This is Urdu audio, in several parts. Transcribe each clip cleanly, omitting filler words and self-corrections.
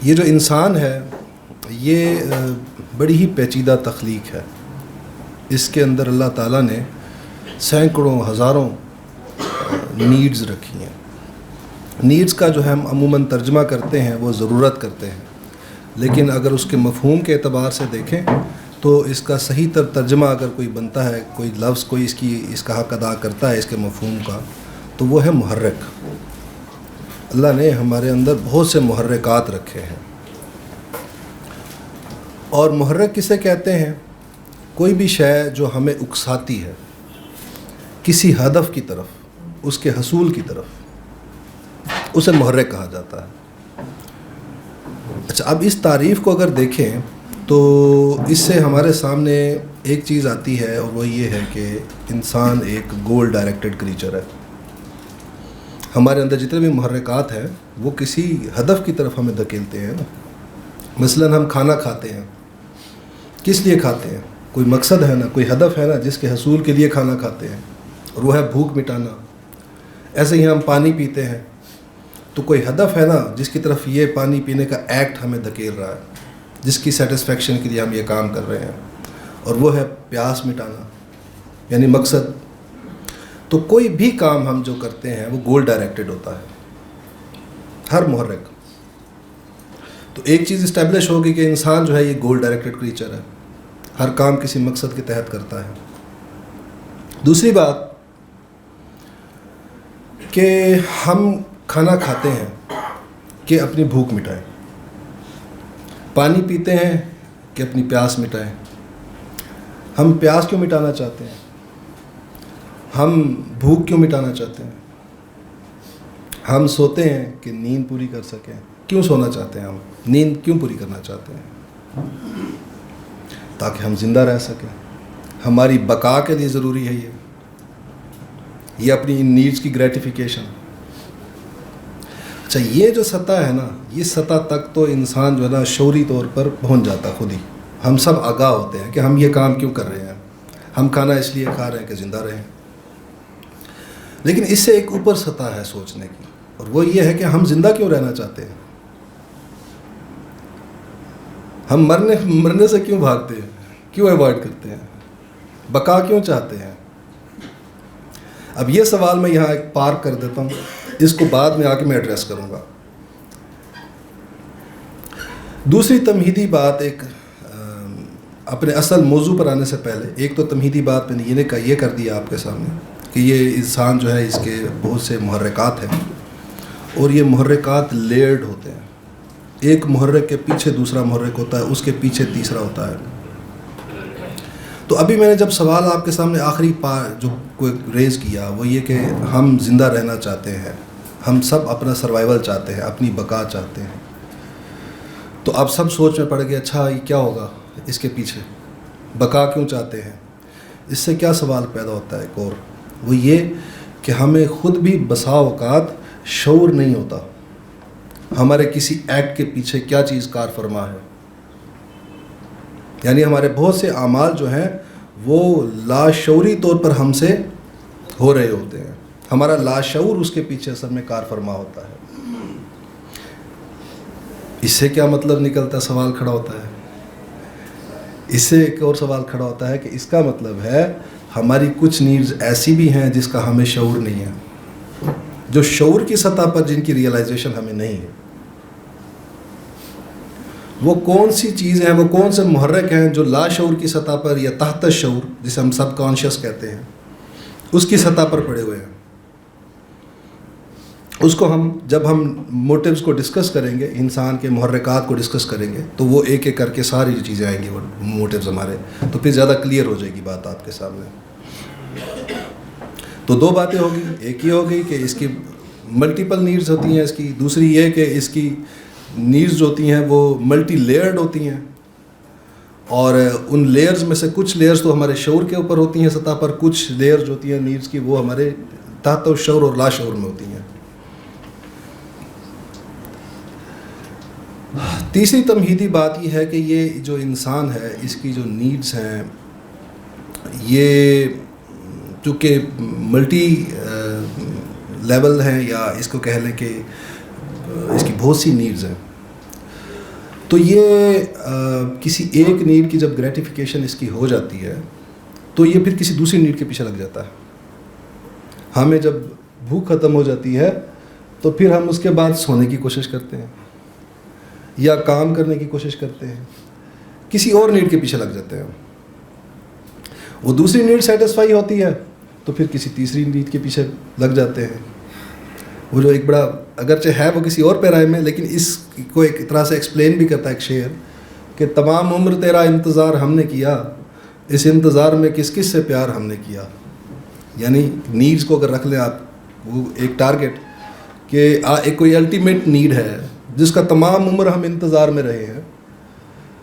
یہ جو انسان ہے یہ بڑی ہی پیچیدہ تخلیق ہے. اس کے اندر اللہ تعالیٰ نے سینکڑوں ہزاروں نیڈز رکھی ہیں. نیڈز کا جو ہم عموماً ترجمہ کرتے ہیں وہ ضرورت کرتے ہیں، لیکن اگر اس کے مفہوم کے اعتبار سے دیکھیں تو اس کا صحیح ترجمہ اگر کوئی بنتا ہے، کوئی لفظ کوئی اس کا حق ادا کرتا ہے اس کے مفہوم کا، تو وہ ہے محرک. اللہ نے ہمارے اندر بہت سے محرکات رکھے ہیں. اور محرک کسے کہتے ہیں؟ کوئی بھی شے جو ہمیں اکساتی ہے کسی ہدف کی طرف، اس کے حصول کی طرف، اسے محرک کہا جاتا ہے. اچھا، اب اس تعریف کو اگر دیکھیں تو اس سے ہمارے سامنے ایک چیز آتی ہے، اور وہ یہ ہے کہ انسان ایک گول ڈائریکٹڈ کریچر ہے. ہمارے اندر جتنے بھی محرکات ہیں وہ کسی ہدف کی طرف ہمیں دھکیلتے ہیں نا. مثلاً ہم کھانا کھاتے ہیں، کس لیے کھاتے ہیں؟ کوئی مقصد ہے نا، کوئی ہدف ہے نا جس کے حصول کے لیے کھانا کھاتے ہیں، اور وہ ہے بھوک مٹانا. ایسے ہی ہم پانی پیتے ہیں تو کوئی ہدف ہے نا جس کی طرف یہ پانی پینے کا ایکٹ ہمیں دھکیل رہا ہے، جس کی سیٹسفیکشن کے لیے ہم یہ کام کر رہے ہیں، اور وہ ہے پیاس مٹانا، یعنی مقصد. تو کوئی بھی کام ہم جو کرتے ہیں وہ گول ڈائریکٹڈ ہوتا ہے، ہر محرک. تو ایک چیز اسٹیبلش ہوگی کہ انسان جو ہے یہ گول ڈائریکٹڈ کریچر ہے، ہر کام کسی مقصد کے تحت کرتا ہے. دوسری بات کہ ہم کھانا کھاتے ہیں کہ اپنی بھوک مٹائیں، پانی پیتے ہیں کہ اپنی پیاس مٹائیں. ہم پیاس کیوں مٹانا چاہتے ہیں؟ ہم بھوک کیوں مٹانا چاہتے ہیں؟ ہم سوتے ہیں کہ نیند پوری کر سکیں. کیوں سونا چاہتے ہیں؟ ہم نیند کیوں پوری کرنا چاہتے ہیں؟ تاکہ ہم زندہ رہ سکیں. ہماری بقا کے لیے ضروری ہے یہ اپنی ان نیڈز کی گریٹیفیکیشن. اچھا، یہ جو سطح ہے نا، یہ سطح تک تو انسان جو ہے نا شعوری طور پر پہنچ جاتا خود ہی. ہم سب آگاہ ہوتے ہیں کہ ہم یہ کام کیوں کر رہے ہیں. ہم کھانا اس لیے کھا رہے ہیں کہ زندہ رہیں. لیکن اس سے ایک اوپر سطح ہے سوچنے کی، اور وہ یہ ہے کہ ہم زندہ کیوں رہنا چاہتے ہیں. ہم مرنے سے کیوں بھاگتے ہیں، کیوں ایوائڈ کرتے ہیں، بقا کیوں چاہتے ہیں. اب یہ سوال میں یہاں ایک پارک کر دیتا ہوں، اس کو بعد میں آ کے میں ایڈریس کروں گا. دوسری تمہیدی بات، ایک اپنے اصل موضوع پر آنے سے پہلے ایک تو تمہیدی بات میں نے یہ کر دیا آپ کے سامنے کہ یہ انسان جو ہے اس کے بہت سے محرکات ہیں، اور یہ محرکات لیئرڈ ہوتے ہیں. ایک محرک کے پیچھے دوسرا محرک ہوتا ہے، اس کے پیچھے تیسرا ہوتا ہے. تو ابھی میں نے جب سوال آپ کے سامنے آخری جو کوئی ریز کیا وہ یہ کہ ہم زندہ رہنا چاہتے ہیں، ہم سب اپنا سروائیول چاہتے ہیں، اپنی بقا چاہتے ہیں. تو آپ سب سوچ میں پڑ گئے، اچھا یہ کیا ہوگا اس کے پیچھے، بقا کیوں چاہتے ہیں. اس سے کیا سوال پیدا ہوتا ہے ایک اور، وہ یہ کہ ہمیں خود بھی بسا اوقات شعور نہیں ہوتا ہمارے کسی ایکٹ کے پیچھے کیا چیز کار فرما ہے. یعنی ہمارے بہت سے اعمال جو ہیں وہ لاشعوری طور پر ہم سے ہو رہے ہوتے ہیں، ہمارا لاشعور اس کے پیچھے اصل میں کار فرما ہوتا ہے. اس سے کیا مطلب نکلتا ہے؟ سوال کھڑا ہوتا ہے. اس سے ایک اور سوال کھڑا ہوتا ہے کہ اس کا مطلب ہے ہماری کچھ نیڈز ایسی بھی ہیں جس کا ہمیں شعور نہیں ہے، جو شعور کی سطح پر جن کی ریئلائزیشن ہمیں نہیں ہے. وہ کون سی چیزیں ہیں، وہ کون سے محرک ہیں جو لاشعور کی سطح پر یا تحت شعور جسے ہم سب کانشیس کہتے ہیں اس کی سطح پر پڑے ہوئے ہیں. اس کو جب ہم موٹیوز کو ڈسکس کریں گے، انسان کے محرکات کو ڈسکس کریں گے، تو وہ ایک ایک کر کے ساری چیزیں آئیں گی، وہ موٹیوز ہمارے، تو پھر زیادہ کلیئر ہو جائے گی بات آپ کے سامنے. تو دو باتیں ہوگی، ایک یہ ہوگی کہ اس کی ملٹیپل نیڈز ہوتی ہیں اس کی، دوسری یہ کہ اس کی نیڈز جو ہوتی ہیں وہ ملٹی لیئرڈ ہوتی ہیں، اور ان لیئرز میں سے کچھ لیئرز تو ہمارے شعور کے اوپر ہوتی ہیں سطح پر، کچھ لیئرز جو ہوتی ہیں نیڈز کی وہ ہمارے تحت شعور اور لاشعور میں ہوتی ہیں. تیسری تمہیدی بات یہ ہے کہ یہ جو انسان ہے اس کی جو نیڈز ہیں یہ چونکہ ملٹی لیول ہیں، یا اس کو کہہ لیں کہ اس کی بہت سی نیڈز ہیں. تو یہ کسی ایک نیڈ کی جب گریٹیفیکیشن اس کی ہو جاتی ہے تو یہ پھر کسی دوسری نیڈ کے پیچھے لگ جاتا ہے. ہمیں جب بھوک ختم ہو جاتی ہے تو پھر ہم اس کے بعد سونے کی کوشش کرتے ہیں یا کام کرنے کی کوشش کرتے ہیں, کسی اور نیڈ کے پیچھے لگ جاتے ہیں. وہ دوسری نیڈ سیٹسفائی ہوتی ہے تو پھر کسی تیسری نیڈ کے پیچھے لگ جاتے ہیں. وہ جو ایک بڑا اگرچہ ہے وہ کسی اور پیرائے میں, لیکن اس کو ایک طرح سے ایکسپلین بھی کرتا ہے ایک شعر کہ تمام عمر تیرا انتظار ہم نے کیا, اس انتظار میں کس کس سے پیار ہم نے کیا. یعنی نیڈز کو اگر رکھ لیں آپ, وہ ایک ٹارگٹ کہ ایک کوئی الٹیمیٹ نیڈ ہے جس کا تمام عمر ہم انتظار میں رہے ہیں,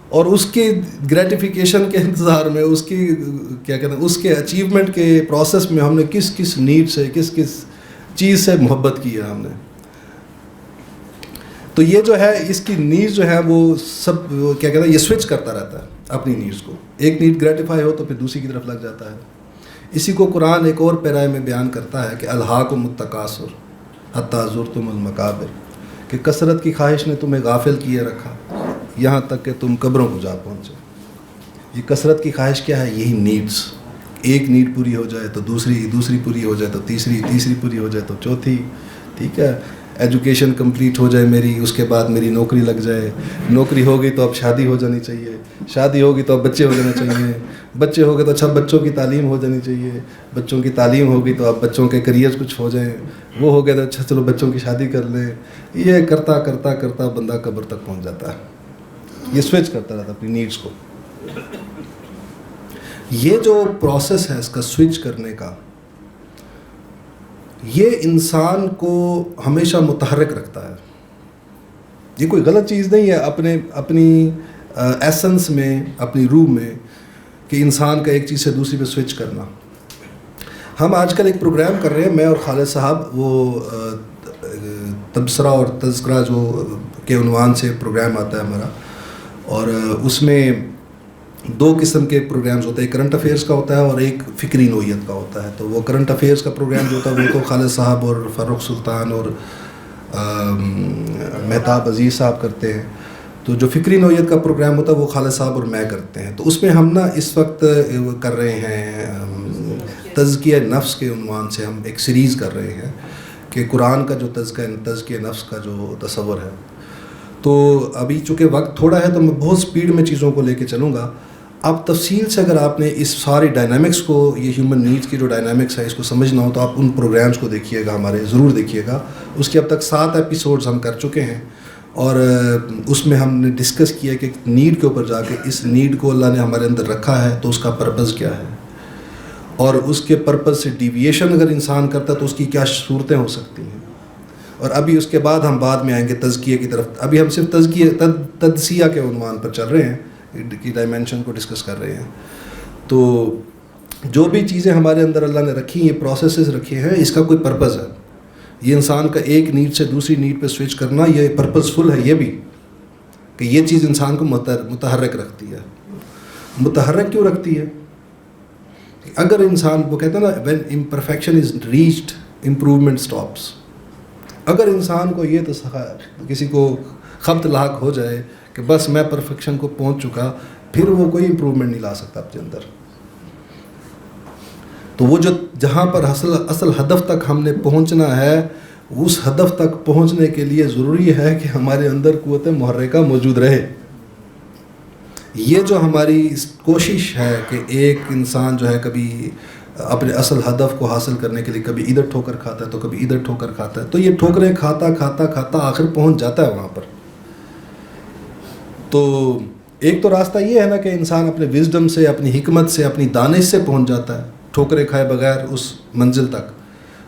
اور اس کی گریٹیفیکیشن کے انتظار میں, اس کی کیا کہتے ہیں, اس کے اچیومنٹ کے پروسیس میں ہم نے کس کس نیڈ سے, کس کس چیز سے محبت کی ہے ہم نے. تو یہ جو ہے اس کی نیڈ جو ہے وہ سب کیا کہتے ہیں, یہ سوئچ کرتا رہتا ہے اپنی نیڈز کو. ایک نیڈ گریٹیفائی ہو تو پھر دوسری کی طرف لگ جاتا ہے. اسی کو قرآن ایک اور پیرائے میں بیان کرتا ہے کہ الہاکم التکاثر حتی زرتم المقابر, کہ کثرت کی خواہش نے تمہیں غافل کیے رکھا یہاں تک کہ تم قبروں کو جا پہنچے. یہ کثرت کی خواہش کیا ہے؟ یہی نیڈز. ایک نیڈ پوری ہو جائے تو دوسری پوری ہو جائے تو تیسری پوری ہو جائے تو چوتھی. ٹھیک ہے, ایجوکیشن کمپلیٹ ہو جائے میری, اس کے بعد میری نوکری لگ جائے, نوکری ہوگی تو اب شادی ہو جانی چاہیے, شادی ہوگی تو اب بچے ہو جانے چاہیے, بچے ہو گئے تو اچھا بچوں کی تعلیم ہو جانی چاہیے, بچوں کی تعلیم ہوگی تو اب بچوں کے کریئر کچھ ہو جائیں, وہ ہو گئے تو اچھا چلو بچوں کی شادی کر لیں. یہ کرتا کرتا کرتا بندہ قبر تک پہنچ جاتا ہے. یہ سوئچ کرتا رہتا اپنی نیڈس کو. یہ جو پروسیس ہے اس کا سوئچ کرنے کا, یہ انسان کو ہمیشہ متحرک رکھتا ہے. یہ کوئی غلط چیز نہیں ہے اپنی ایسنس میں, اپنی روح میں, کہ انسان کا ایک چیز سے دوسری پہ سوئچ کرنا. ہم آج کل ایک پروگرام کر رہے ہیں, میں اور خالد صاحب, وہ تبصرہ اور تذکرہ جو کے عنوان سے پروگرام آتا ہے ہمارا, اور اس میں 2 قسم کے پروگرامز ہوتے ہیں. ایک کرنٹ افیئرس کا ہوتا ہے اور ایک فکری نوعیت کا ہوتا ہے. تو وہ کرنٹ افیئرس کا پروگرام جو ہوتا ہے وہ تو خالد صاحب اور فاروق سلطان اور مہتاب عزیز صاحب کرتے ہیں. تو جو فکری نوعیت کا پروگرام ہوتا ہے وہ خالد صاحب اور میں کرتے ہیں. تو اس میں ہم نا اس وقت کر رہے ہیں تزکیہ نفس کے عنوان سے, ہم ایک سیریز کر رہے ہیں کہ قرآن کا جو تزکیہ نفس کا جو تصور ہے. تو ابھی چونکہ وقت تھوڑا ہے تو میں بہت سپیڈ میں چیزوں کو لے کے چلوں گا. اب تفصیل سے اگر آپ نے اس ساری ڈائنامکس کو, یہ ہیومن نیڈس کی جو ڈائنامکس ہے اس کو سمجھنا ہو تو آپ ان پروگرامز کو دیکھیے گا, ہمارے ضرور دیکھیے گا. اس کے اب تک 7 ایپیسوڈز ہم کر چکے ہیں, اور اس میں ہم نے ڈسکس کیا کہ نیڈ کے اوپر جا کے اس نیڈ کو اللہ نے ہمارے اندر رکھا ہے تو اس کا پرپز کیا ہے, اور اس کے پرپز سے ڈیویشن اگر انسان کرتا ہے تو اس کی کیا صورتیں ہو سکتی ہیں. اور ابھی اس کے بعد ہم بعد میں آئیں گے تزکیہ کی طرف. ابھی ہم صرف تجزیہ کے عنوان پر چل رہے ہیں, کی ڈائمینشن کو ڈسکس کر رہے ہیں. تو جو بھی چیزیں ہمارے اندر اللہ نے رکھی, یہ پروسیسز رکھے ہیں, اس کا کوئی پرپز ہے. یہ انسان کا ایک نیڈ سے دوسری نیڈ پہ سوئچ کرنا یہ پرپز فل ہے. یہ بھی کہ یہ چیز انسان کو متحرک رکھتی ہے. متحرک کیوں رکھتی ہے؟ اگر انسان, وہ کہتے ہیں نا when imperfection is reached improvement stops. اگر انسان کو یہ کسی کو خبط لاحق ہو جائے کہ بس میں پرفیکشن کو پہنچ چکا, پھر وہ کوئی امپروومنٹ نہیں لا سکتا اپنے اندر. تو وہ جو جہاں پر اصل ہدف تک ہم نے پہنچنا ہے, اس ہدف تک پہنچنے کے لیے ضروری ہے کہ ہمارے اندر قوت محرکہ موجود رہے. یہ جو ہماری کوشش ہے کہ ایک انسان جو ہے کبھی اپنے اصل ہدف کو حاصل کرنے کے لیے کبھی ادھر ٹھوکر کھاتا ہے تو کبھی ادھر ٹھوکر کھاتا ہے, تو یہ ٹھوکریں کھاتا کھاتا کھاتا آخر پہنچ جاتا ہے وہاں پر. تو ایک تو راستہ یہ ہے نا کہ انسان اپنے وزڈم سے, اپنی حکمت سے, اپنی دانش سے پہنچ جاتا ہے ٹھوکریں کھائے بغیر اس منزل تک,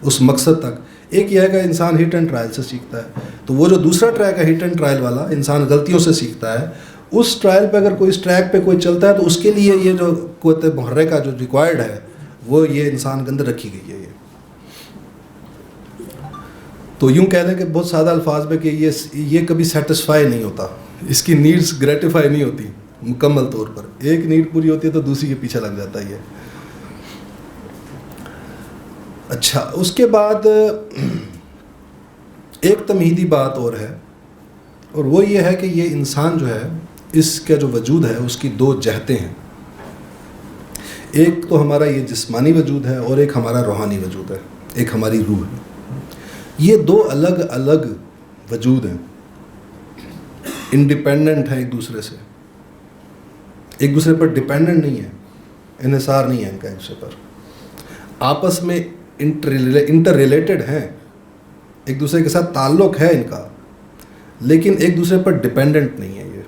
اس مقصد تک. ایک یہ ہے کہ انسان ہٹ اینڈ ٹرائل سے سیکھتا ہے. تو وہ جو دوسرا ٹریک ہے ہٹ اینڈ ٹرائل والا, انسان غلطیوں سے سیکھتا ہے. اس ٹرائل پہ اگر کوئی اس ٹریک پہ کوئی چلتا ہے تو اس کے لیے یہ جو قوت محرکہ جو ریکوائرڈ ہے وہ یہ انسان کے اندر رکھی گئی ہے. تو یوں کہہ لیں کہ بہت سادہ الفاظ میں کہ یہ کبھی سیٹسفائی نہیں ہوتا, اس کی نیڈس گریٹیفائی نہیں ہوتی مکمل طور پر. ایک نیڈ پوری ہوتی ہے تو دوسری کے پیچھے لگ جاتا ہے یہ. اچھا, اس کے بعد ایک تمہیدی بات اور ہے اور وہ یہ ہے کہ یہ انسان جو ہے اس کا جو وجود ہے اس کی دو جہتیں ہیں. ایک تو ہمارا یہ جسمانی وجود ہے اور ایک ہمارا روحانی وجود ہے, ایک ہماری روح ہے. یہ دو الگ الگ وجود ہیں, انڈیپینڈنٹ ہیں ایک دوسرے سے, ایک دوسرے پر ڈیپینڈنٹ نہیں ہے, انحصار نہیں ہے ان کا ایک دوسرے پر, آپس میں انٹر ریلیٹڈ ہیں, ایک دوسرے کے ساتھ تعلق ہے ان کا, لیکن ایک دوسرے پر ڈیپینڈنٹ نہیں ہے. یہ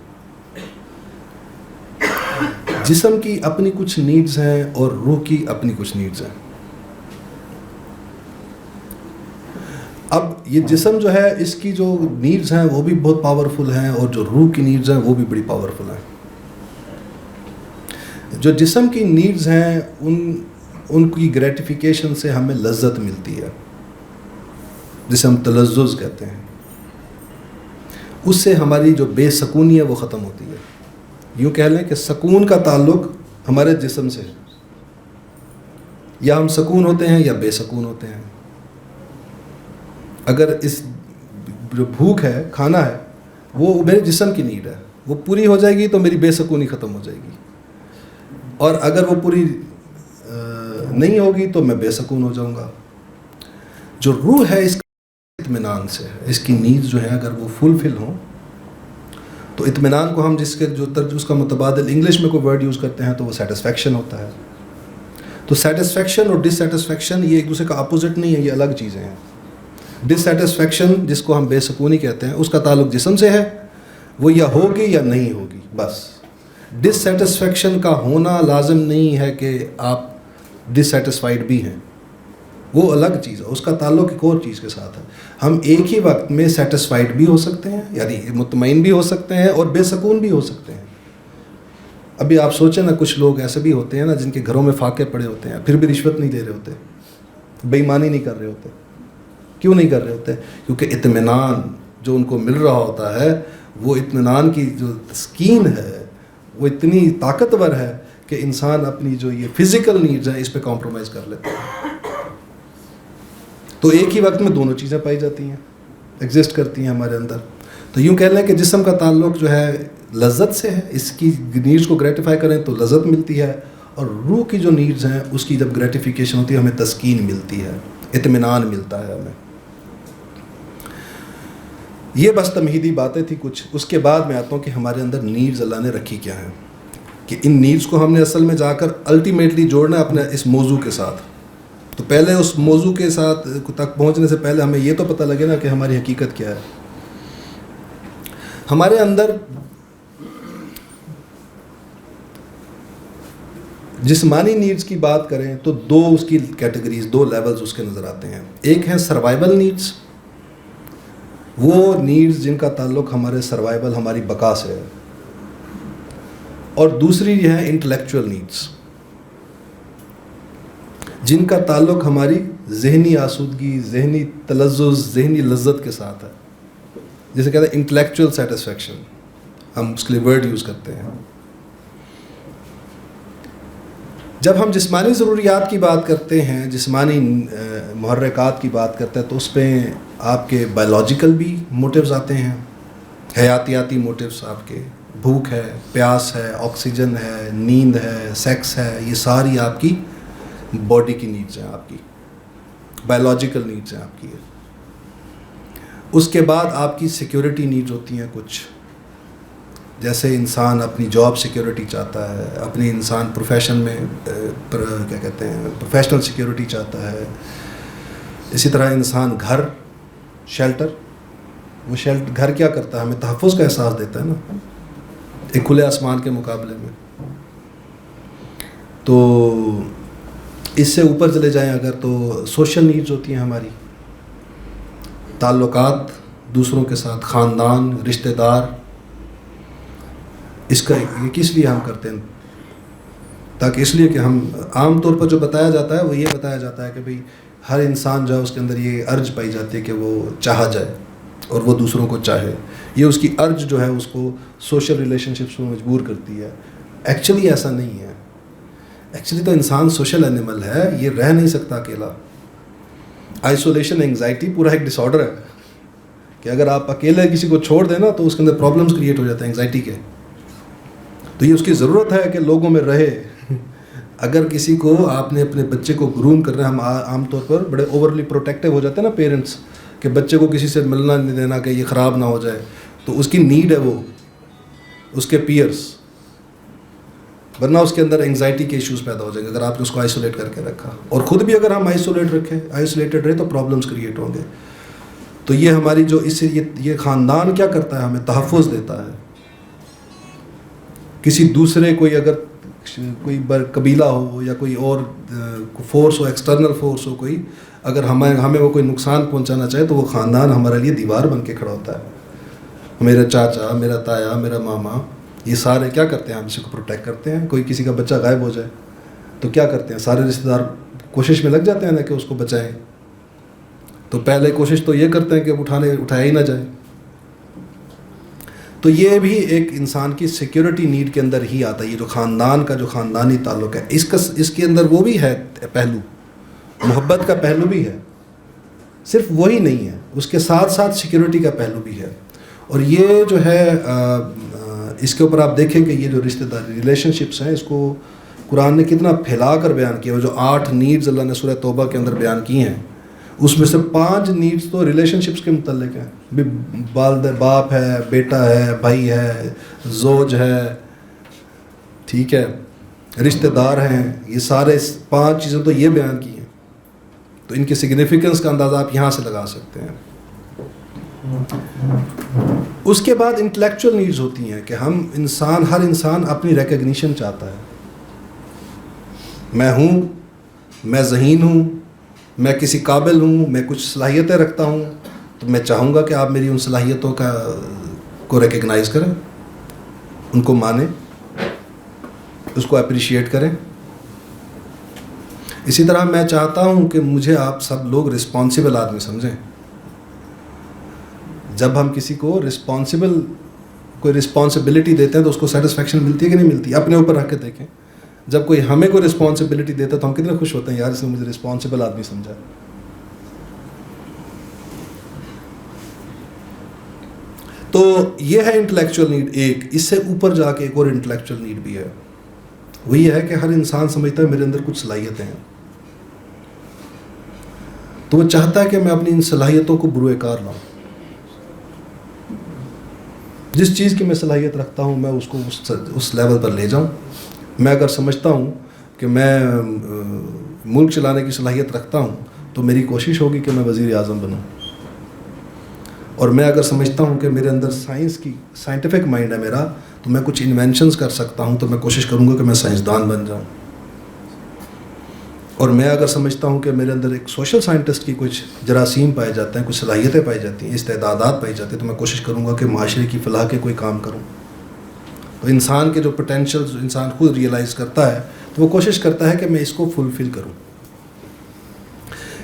جسم کی اپنی کچھ نیڈز ہیں اور روح کی اپنی کچھ نیڈز ہیں. اب یہ جسم جو ہے اس کی جو نیڈز ہیں وہ بھی بہت پاورفل ہیں, اور جو روح کی نیڈز ہیں وہ بھی بڑی پاورفل ہیں. جو جسم کی نیڈز ہیں ان کی گریٹیفیکیشن سے ہمیں لذت ملتی ہے, جسے ہم تلذذ کہتے ہیں. اس سے ہماری جو بے سکونی ہے وہ ختم ہوتی ہے. یوں کہہ لیں کہ سکون کا تعلق ہمارے جسم سے ہے, یا ہم سکون ہوتے ہیں یا بے سکون ہوتے ہیں. اگر اس جو بھوک ہے, کھانا ہے, وہ میرے جسم کی نیڈ ہے, وہ پوری ہو جائے گی تو میری بے سکونی ختم ہو جائے گی, اور اگر وہ پوری نہیں ہوگی تو میں بے سکون ہو جاؤں گا. جو روح ہے اس کا اطمینان سے ہے, اس کی نیڈز جو ہیں اگر وہ فلفل ہوں تو اطمینان کو ہم جس کے جو اس کا متبادل انگلش میں کوئی ورڈ یوز کرتے ہیں تو وہ سیٹسفیکشن ہوتا ہے. تو سیٹسفیکشن اور ڈس سیٹسفیکشن یہ ایک دوسرے کا اپوزٹ نہیں ہے, یہ الگ چیزیں ہیں. ڈس سیٹسفیکشن جس کو ہم بے سکونی کہتے ہیں اس کا تعلق جسم سے ہے, وہ یا ہوگی یا نہیں ہوگی بس. ڈس سیٹسفیکشن کا ہونا لازم نہیں ہے کہ آپ ڈس سیٹسفائیڈ بھی ہیں, وہ الگ چیز ہے, اس کا تعلق ایک اور چیز کے ساتھ ہے. ہم ایک ہی وقت میں سیٹسفائیڈ بھی ہو سکتے ہیں, یعنی مطمئن بھی ہو سکتے ہیں, اور بے سکون بھی ہو سکتے ہیں. ابھی آپ سوچیں نا, کچھ لوگ ایسے بھی ہوتے ہیں نا جن کے گھروں میں فاقے پڑے ہوتے ہیں, پھر بھی رشوت نہیں دے رہے ہوتے, بے ایمانی نہیں کر رہے ہوتے. کیوں نہیں کر رہے ہوتے؟ کیونکہ اطمینان جو ان کو مل رہا ہوتا ہے, وہ اطمینان کی جو تسکین ہے وہ اتنی طاقتور ہے کہ انسان اپنی جو یہ فزیکل نیڈز ہیں اس پہ کمپرومائز کر لیتا ہے. تو ایک ہی وقت میں دونوں چیزیں پائی جاتی ہیں, ایگزسٹ کرتی ہیں ہمارے اندر. تو یوں کہہ لیں کہ جسم کا تعلق جو ہے لذت سے ہے, اس کی نیڈز کو گریٹیفائی کریں تو لذت ملتی ہے, اور روح کی جو نیڈز ہیں اس کی جب گریٹیفیکیشن ہوتی ہے ہمیں تسکین ملتی ہے, اطمینان ملتا ہے ہمیں. یہ بس تمہیدی باتیں تھیں کچھ. اس کے بعد میں آتا ہوں کہ ہمارے اندر نیڈز اللہ نے رکھی کیا ہیں, کہ ان نیڈز کو ہم نے اصل میں جا کر الٹیمیٹلی جوڑنا ہے اپنے اس موضوع کے ساتھ. تو پہلے اس موضوع کے ساتھ تک پہنچنے سے پہلے ہمیں یہ تو پتہ لگے نا کہ ہماری حقیقت کیا ہے. ہمارے اندر جسمانی نیڈز کی بات کریں تو دو اس کی کیٹیگریز, دو لیولز اس کے نظر آتے ہیں. ایک ہیں سروائیول نیڈز, وہ نیڈز جن کا تعلق ہمارے سروائیول, ہماری بقا سے ہے. اور دوسری یہ ہے انٹلیکچوئل نیڈز, جن کا تعلق ہماری ذہنی آسودگی, ذہنی تلذذ, ذہنی لذت کے ساتھ ہے, جسے کہتے ہیں انٹلیکچوئل سیٹسفیکشن, ہم اس کے لیے ورڈ یوز کرتے ہیں. جب ہم جسمانی ضروریات کی بات کرتے ہیں, جسمانی محرکات کی بات کرتے ہیں, تو اس پہ آپ کے بایولوجیکل بھی موٹیوز آتے ہیں, حیاتیاتی موٹیوز آپ کے, بھوک ہے, پیاس ہے, آکسیجن ہے, نیند ہے, سیکس ہے, یہ ساری آپ کی باڈی کی نیڈز ہیں, آپ کی بایولوجیکل نیڈز ہیں آپ کی. اس کے بعد آپ کی سیکیورٹی نیڈز ہوتی ہیں کچھ, جیسے انسان اپنی جاب سیکیورٹی چاہتا ہے, اپنی انسان پروفیشن میں کیا کہتے ہیں پروفیشنل سیکیورٹی چاہتا ہے. اسی طرح انسان گھر, شیلٹر, وہ گھر کیا کرتا ہے, ہمیں تحفظ کا احساس دیتا ہے نا ایک کھلے آسمان کے مقابلے میں. تو اس سے اوپر چلے جائیں اگر تو سوشل نیڈز ہوتی ہیں ہماری, تعلقات دوسروں کے ساتھ, خاندان, رشتہ دار. اس کا یہ کس لیے ہم کرتے ہیں؟ تاکہ اس لیے کہ ہم عام طور پر جو بتایا جاتا ہے وہ یہ بتایا جاتا ہے کہ بھئی ہر انسان جو ہے اس کے اندر یہ ارج پائی جاتی ہے کہ وہ چاہا جائے اور وہ دوسروں کو چاہے. یہ اس کی ارج جو ہے اس کو سوشل ریلیشن شپس میں مجبور کرتی ہے. ایکچولی ایسا نہیں ہے. ایکچولی تو انسان سوشل اینیمل ہے, یہ رہ نہیں سکتا اکیلا. آئسولیشن انگزائٹی پورا ایک ڈس آرڈر ہے, کہ اگر آپ اکیلے کسی کو چھوڑ دیں نا تو اس کے اندر پرابلمس کریٹ ہو جاتے ہیں انگزائٹی کے. تو یہ اس کی ضرورت ہے کہ لوگوں میں رہے. اگر کسی کو آپ نے اپنے بچے کو گروم کرنا ہے, ہم عام طور پر بڑے اوورلی پروٹیکٹیو ہو جاتے ہیں نا پیرنٹس, کہ بچے کو کسی سے ملنا نہیں دینا کہ یہ خراب نہ ہو جائے. تو اس کی نیڈ ہے وہ اس کے پیئرس, ورنہ اس کے اندر انگزائٹی کے ایشوز پیدا ہو جائیں گے اگر آپ نے اس کو آئسولیٹ کر کے رکھا. اور خود بھی اگر ہم آئسولیٹڈ رہے تو پرابلمس کریٹ ہوں گے. تو یہ ہماری جو اس سے یہ خاندان کیا کرتا ہے, ہمیں تحفظ دیتا ہے. کسی دوسرے کوئی قبیلہ ہو یا کوئی اور فورس ہو, ایکسٹرنل فورس ہو کوئی, اگر ہمیں وہ کوئی نقصان پہنچانا چاہے تو وہ خاندان ہمارے لیے دیوار بن کے کھڑا ہوتا ہے. میرا چاچا, میرا تایا, میرا ماما, یہ سارے کیا کرتے ہیں, ہم اسی کو پروٹیکٹ کرتے ہیں. کوئی کسی کا بچہ غائب ہو جائے تو کیا کرتے ہیں, سارے رشتہ دار کوشش میں لگ جاتے ہیں نا کہ اس کو بچائیں. تو پہلے کوشش تو یہ کرتے ہیں کہ اٹھایا ہی نہ جائے. تو یہ بھی ایک انسان کی سیکیورٹی نیڈ کے اندر ہی آتا ہے. یہ جو خاندان کا جو خاندانی تعلق ہے, اس کے اندر وہ بھی ہے پہلو, محبت کا پہلو بھی ہے, صرف وہی نہیں ہے, اس کے ساتھ ساتھ سیکیورٹی کا پہلو بھی ہے. اور یہ جو ہے اس کے اوپر آپ دیکھیں کہ یہ جو رشتہ داری ریلیشن شپس ہیں, اس کو قرآن نے کتنا پھیلا کر بیان کیا. وہ جو 8 نیڈز اللہ نے سورہ توبہ کے اندر بیان کی ہیں, اس میں سے 5 نیڈز تو ریلیشن شپس کے متعلق ہیں. باپ ہے, بیٹا ہے, بھائی ہے, زوج ہے, ٹھیک ہے, رشتہ دار ہیں, یہ سارے 5 چیزیں تو یہ بیان کی ہیں. تو ان کی سگنیفیکنس کا اندازہ آپ یہاں سے لگا سکتے ہیں. اس کے بعد انٹلیکچوئل نیڈز ہوتی ہیں کہ ہر انسان اپنی ریکگنیشن چاہتا ہے. میں ہوں, میں ذہین ہوں, میں کسی قابل ہوں, میں کچھ صلاحیتیں رکھتا ہوں, تو میں چاہوں گا کہ آپ میری ان صلاحیتوں کو ریکگنائز کریں, ان کو مانیں, اس کو اپریشیٹ کریں. اسی طرح میں چاہتا ہوں کہ مجھے آپ سب لوگ رسپانسیبل آدمی سمجھیں. جب ہم کسی کو کوئی رسپانسبلٹی دیتے ہیں تو اس کو سیٹسفیکشن ملتی ہے کہ نہیں ملتی؟ اپنے اوپر رکھ کے دیکھیں. جب کوئی ہمیں کوئی رسپانسبلٹی دیتا ہے تو ہم کتنے خوش ہوتے ہیں, یار اس نے مجھے رسپانسبل آدمی سمجھا. تو یہ ہے انٹلیکچوئل نیڈ ایک. اس سے اوپر جا کے ایک اور انٹلیکچوئل نیڈ بھی ہے. وہ یہ ہے کہ ہر انسان سمجھتا ہے میرے اندر کچھ صلاحیتیں ہیں, تو وہ چاہتا ہے کہ میں اپنی ان صلاحیتوں کو بروئے کار لاؤں. جس چیز کی میں صلاحیت رکھتا ہوں میں اس کو اس لیول پر لے جاؤں. میں اگر سمجھتا ہوں کہ میں ملک چلانے کی صلاحیت رکھتا ہوں تو میری کوشش ہوگی کہ میں وزیر اعظم بنوں. اور میں اگر سمجھتا ہوں کہ میرے اندر سائنٹیفک مائنڈ ہے میرا, تو میں کچھ انوینشنز کر سکتا ہوں, تو میں کوشش کروں گا کہ میں سائنسدان بن جاؤں. اور میں اگر سمجھتا ہوں کہ میرے اندر ایک سوشل سائنٹسٹ کی کچھ جراثیم پائے جاتے ہیں, کچھ صلاحیتیں پائی جاتی ہیں, استعدادات پائی جاتی ہیں, تو میں کوشش کروں گا کہ معاشرے کی فلاح کے کوئی کام کروں. تو انسان کے جو پوٹینشیل انسان خود ریئلائز کرتا ہے تو وہ کوشش کرتا ہے کہ میں اس کو فلفل کروں.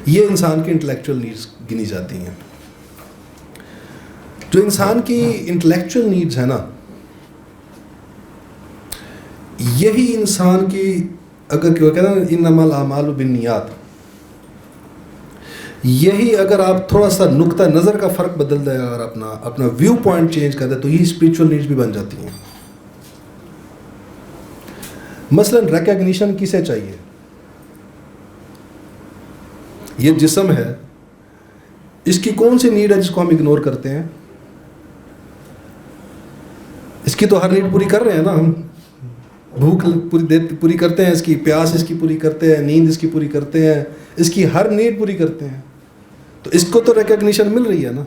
یہ انسان کی انٹلیکچوئل نیڈز گنی جاتی ہیں. جو انسان کی انٹلیکچوئل نیڈز ہیں نا, یہی انسان کی, اگر کہتے ہیں انما الاعمال بالنیات, یہی اگر آپ تھوڑا سا نقطہ نظر کا فرق بدل دیں, اگر اپنا ویو پوائنٹ چینج کر دیں, تو یہ اسپریچول نیڈز بھی بن جاتی ہیں. مثلا ریکگنیشن کسے چاہیے؟ یہ جسم ہے, اس کی کون سی نیڈ ہے جس کو ہم اگنور کرتے ہیں؟ اس کی تو ہر نیڈ پوری کر رہے ہیں نا ہم. بھوک پوری کرتے ہیں, اس کی پیاس اس کی پوری کرتے ہیں, نیند اس کی پوری کرتے ہیں, اس کی ہر نیڈ پوری کرتے ہیں. تو اس کو تو ریکگنیشن مل رہی ہے نا,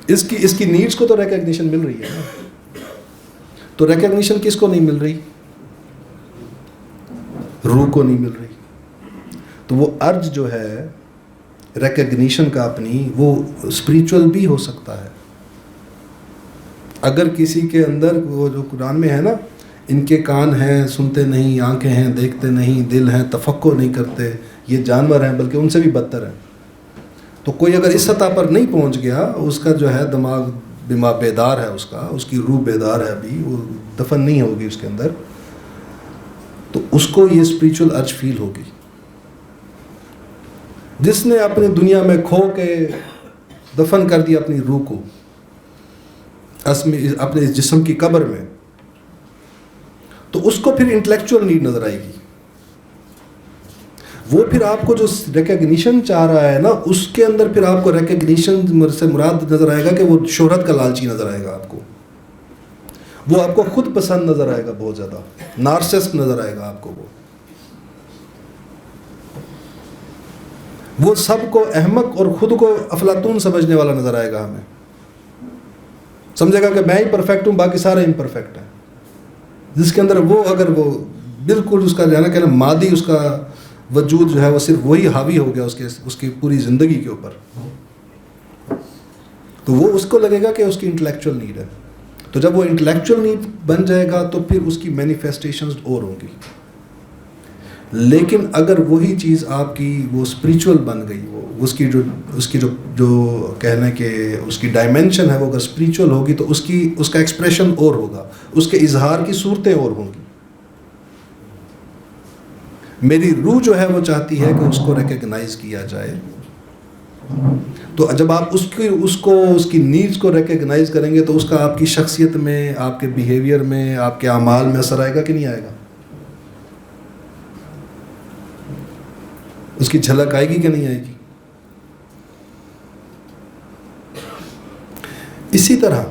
اس کی نیڈز کو تو ریکگنیشن مل رہی ہے نا. تو ریکگنیشن کس کو نہیں مل رہی؟ روح کو نہیں مل رہی. تو وہ ارج جو ہے ریکگنیشن کا اپنی, وہ اسپریچول بھی ہو سکتا ہے. اگر کسی کے اندر وہ جو قرآن میں ہے نا, ان کے کان ہیں سنتے نہیں, آنکھیں ہیں دیکھتے نہیں, دل ہیں تفکر نہیں کرتے, یہ جانور ہیں بلکہ ان سے بھی بدتر ہیں. تو کوئی اگر اس سطح پر نہیں پہنچ گیا, اس کا جو ہے دماغ بیدار ہے, اس کی روح بیدار ہے, ابھی وہ دفن نہیں ہوگی اس کے اندر, تو اس کو یہ اسپریچول ارج فیل ہوگی. جس نے اپنی دنیا میں کھو کے دفن کر دیا اپنی روح کو اپنے اس جسم کی قبر میں، تو اس کو پھر انٹلیکچوئل نیڈ نظر آئے گی. وہ پھر آپ کو جو ریکگنیشن چاہ رہا ہے نا، اس کے اندر پھر آپ کو ریکگنیشن سے مراد نظر آئے گا کہ وہ شہرت کا لالچی نظر آئے گا آپ کو، وہ آپ کو خود پسند نظر آئے گا، بہت زیادہ نارسسٹ نظر آئے گا آپ کو. وہ سب کو احمق اور خود کو افلاطون سمجھنے والا نظر آئے گا ہمیں. سمجھے گا کہ میں ہی پرفیکٹ ہوں، باقی سارے امپرفیکٹ ہیں. جس کے اندر وہ اگر وہ بالکل اس کا جانا کہنا مادی اس کا وجود جو ہے وہ صرف وہی حاوی ہو گیا اس کی پوری زندگی کے اوپر، تو وہ اس کو لگے گا کہ اس کی انٹلیکچوئل نیڈ ہے. تو جب وہ انٹلیکچوئل نیڈ بن جائے گا تو پھر اس کی مینیفیسٹیشنز اور ہوں گی. لیکن اگر وہی چیز آپ کی وہ اسپریچول بن گئی، وہ اس کی جو کہنا کہ اس کی ڈائمینشن ہے وہ اگر اسپریچول ہوگی تو اس کا ایکسپریشن اور ہوگا، اس کے اظہار کی صورتیں اور ہوں گی. میری روح جو ہے وہ چاہتی ہے کہ اس کو ریکگنائز کیا جائے. تو جب آپ اس کی نیڈز کو ریکگنائز کریں گے تو اس کا آپ کی شخصیت میں، آپ کے بیہیویئر میں، آپ کے اعمال میں اثر آئے گا کہ نہیں آئے گا؟ اس کی جھلک آئے گی کہ نہیں آئے گی؟ اسی طرح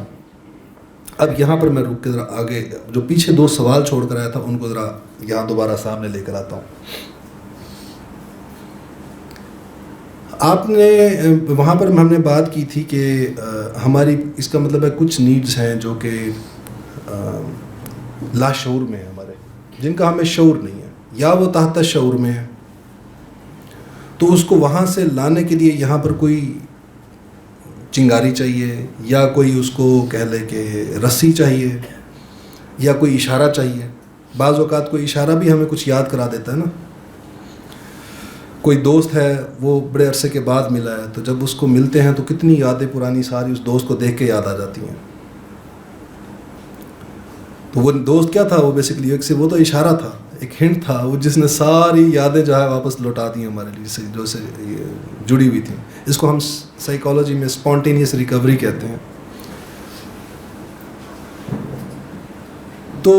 اب یہاں پر میں رک کے ذرا آگے جو پیچھے 2 سوال چھوڑ کر آیا تھا ان کو ذرا یہاں دوبارہ سامنے لے کر آتا ہوں. آپ نے وہاں پر ہم نے بات کی تھی کہ ہماری اس کا مطلب ہے کچھ نیڈز ہیں جو کہ لاشعور میں ہیں ہمارے، جن کا ہمیں شعور نہیں ہے، یا وہ تحت شعور میں ہے. تو اس کو وہاں سے لانے کے لیے یہاں پر کوئی چنگاری چاہیے، یا کوئی اس کو کہہ لے کہ رسی چاہیے، یا کوئی اشارہ چاہیے. بعض اوقات کوئی اشارہ بھی ہمیں کچھ یاد کرا دیتا ہے نا. کوئی دوست ہے وہ بڑے عرصے کے بعد ملا ہے، تو جب اس کو ملتے ہیں تو کتنی یادیں پرانی ساری اس دوست کو دیکھ کے یاد آ جاتی ہیں. تو وہ دوست کیا تھا؟ وہ بیسکلی وہ تو اشارہ تھا، ایک ہنٹ تھا، وہ جس نے ساری یادیں جو ہے واپس لوٹا دی ہمارے لیے جو سے جڑی ہوئی تھیں. اس کو ہم سائیکالوجی میں اسپونٹینیس ریکوری کہتے ہیں. تو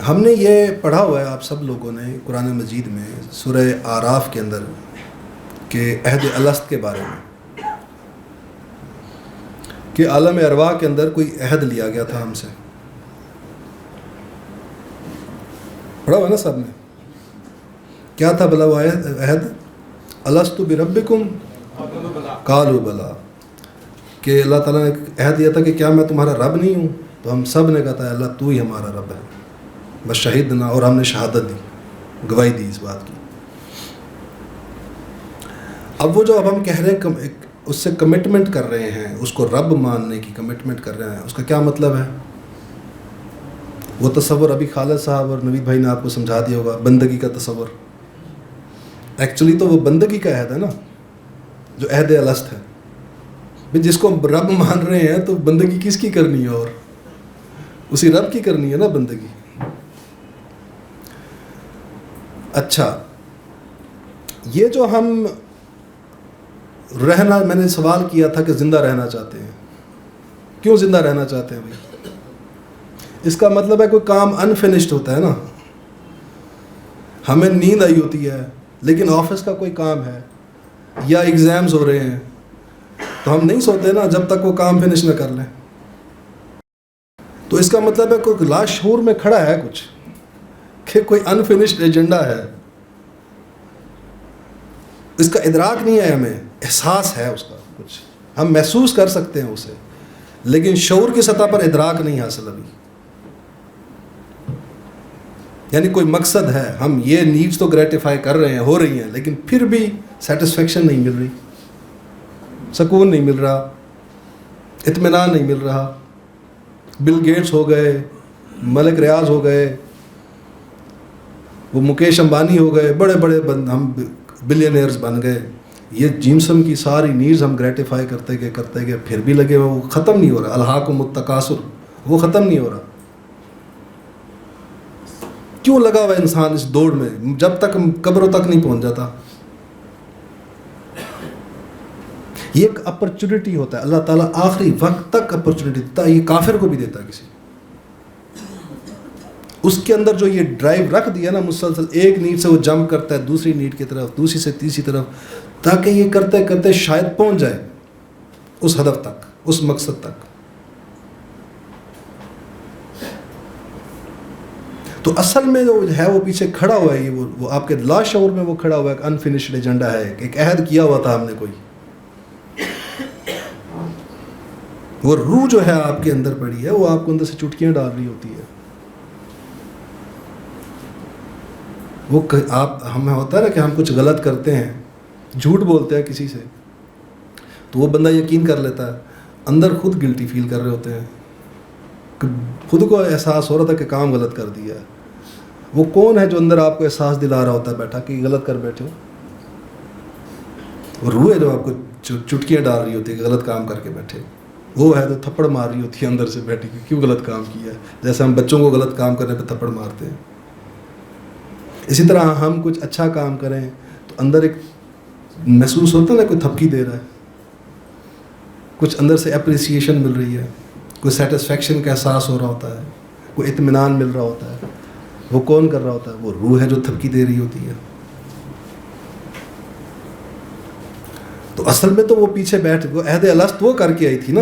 ہم نے یہ پڑھا ہوا ہے آپ سب لوگوں نے قرآن مجید میں سورہ اعراف کے اندر کہ عہد الست کے بارے میں، کہ عالم ارواح کے اندر کوئی عہد لیا گیا تھا ہم سے. پڑھا ہوا نا سب نے؟ کیا تھا بلا وہ عہد؟ الست بربکم قالوا بلا، کہ اللہ تعالیٰ نے عہد دیا تھا کہ کیا میں تمہارا رب نہیں ہوں؟ تو ہم سب نے کہا تھا اللہ تو ہی ہمارا رب ہے، بس شہیدنا، اور ہم نے شہادت دی، گواہی دی اس بات کی. اب وہ جو اب ہم کہہ رہے ہیں اس سے کمٹمنٹ کر رہے ہیں، اس کو رب ماننے کی کمٹمنٹ کر رہے ہیں، اس کا کیا مطلب ہے؟ وہ تصور ابھی خالد صاحب اور نوید بھائی نے آپ کو سمجھا دیا ہوگا، بندگی کا تصور. ایکچولی تو وہ بندگی کا عہد ہے نا، جو عہد الست ہے. جس کو رب مان رہے ہیں تو بندگی کس کی کرنی ہے؟ اور اسی رب کی کرنی ہے نا بندگی. اچھا، یہ جو ہم رہنا، میں نے سوال کیا تھا کہ زندہ رہنا چاہتے ہیں، کیوں زندہ رہنا چاہتے ہیں بھائی؟ اس کا مطلب ہے کوئی کام انفینشڈ ہوتا ہے نا. ہمیں نیند آئی ہوتی ہے لیکن آفس کا کوئی کام ہے یا ایگزامز ہو رہے ہیں، تو ہم نہیں سوتے نا جب تک وہ کام فنش نہ کر لیں. تو اس کا مطلب ہے کوئی لاشعور میں کھڑا ہے کچھ، کہ کوئی انفینشڈ ایجنڈا ہے. اس کا ادراک نہیں ہے، ہمیں احساس ہے اس کا کچھ، ہم محسوس کر سکتے ہیں اسے، لیکن شعور کی سطح پر ادراک نہیں حاصل ابھی. یعنی کوئی مقصد ہے، ہم یہ نیڈز تو گریٹیفائی کر رہے ہیں، ہو رہی ہیں، لیکن پھر بھی سیٹسفیکشن نہیں مل رہی، سکون نہیں مل رہا، اطمینان نہیں مل رہا. بل گیٹس ہو گئے، ملک ریاض ہو گئے، وہ مکیش امبانی ہو گئے، بڑے بڑے ہم بلینئرز بن گئے. یہ جنسم کی ساری نیڈز ہم گریٹیفائی کرتے گئے پھر بھی لگے وہ ختم نہیں ہو رہا. الہاکم التکاثر، وہ ختم نہیں ہو رہا. کیوں لگا ہوا انسان اس دوڑ میں جب تک قبروں تک نہیں پہنچ جاتا؟ یہ ایک اپرچونٹی ہوتا ہے, اللہ تعالیٰ آخری وقت تک اپرچونٹی دیتا ہے, یہ کافر کو بھی دیتا ہے کسی, اس کے اندر جو یہ ڈرائیو رکھ دیا نا مسلسل, ایک نیڈ سے وہ جمپ کرتا ہے دوسری نیڈ کی طرف, دوسری سے تیسری طرف, تاکہ یہ کرتے کرتے شاید پہنچ جائے اس ہدف تک, اس مقصد تک. تو اصل میں جو ہے وہ پیچھے کھڑا ہوا ہے, یہ وہ آپ کے لا شعور میں وہ کھڑا ہوا ہے, ایک انفینشڈ ایجنڈا ہے, ایک عہد کیا ہوا تھا ہم نے کوئی. وہ روح جو ہے آپ کے اندر پڑی ہے, وہ آپ کو اندر سے چٹکیاں ڈال رہی ہوتی ہے. وہ آپ ہمیں ہوتا ہے نا کہ ہم کچھ غلط کرتے ہیں, جھوٹ بولتے ہیں کسی سے, تو وہ بندہ یقین کر لیتا ہے, اندر خود گلٹی فیل کر رہے ہوتے ہیں, خود کو احساس ہو رہا تھا کہ کام غلط کر دیا ہے. وہ کون ہے جو اندر آپ کو احساس دلا رہا ہوتا ہے بیٹھا کہ غلط کر بیٹھے ہو؟ وہ روح ہے جو آپ کو چٹکیاں ڈال رہی ہوتی ہے کہ غلط کام کر کے بیٹھے. وہ ہے تو تھپڑ مار رہی ہوتی ہے اندر سے بیٹھی کہ کیوں غلط کام کیا ہے, جیسے ہم بچوں کو غلط کام کرنے پہ تھپڑ مارتے ہیں. اسی طرح ہم کچھ اچھا کام کریں تو اندر ایک محسوس ہوتا ہے نا, کوئی تھپکی دے رہا ہے, کچھ اندر سے اپریسیشن مل رہی ہے, کوئی سیٹسفیکشن کا احساس ہو رہا ہوتا ہے, کوئی اطمینان مل رہا ہوتا ہے. وہ کون کر رہا ہوتا ہے؟ وہ روح ہے جو تھپکی دے رہی ہوتی ہے. تو اصل میں تو وہ پیچھے بیٹھ, وہ عہد الست وہ کر کے آئی تھی نا,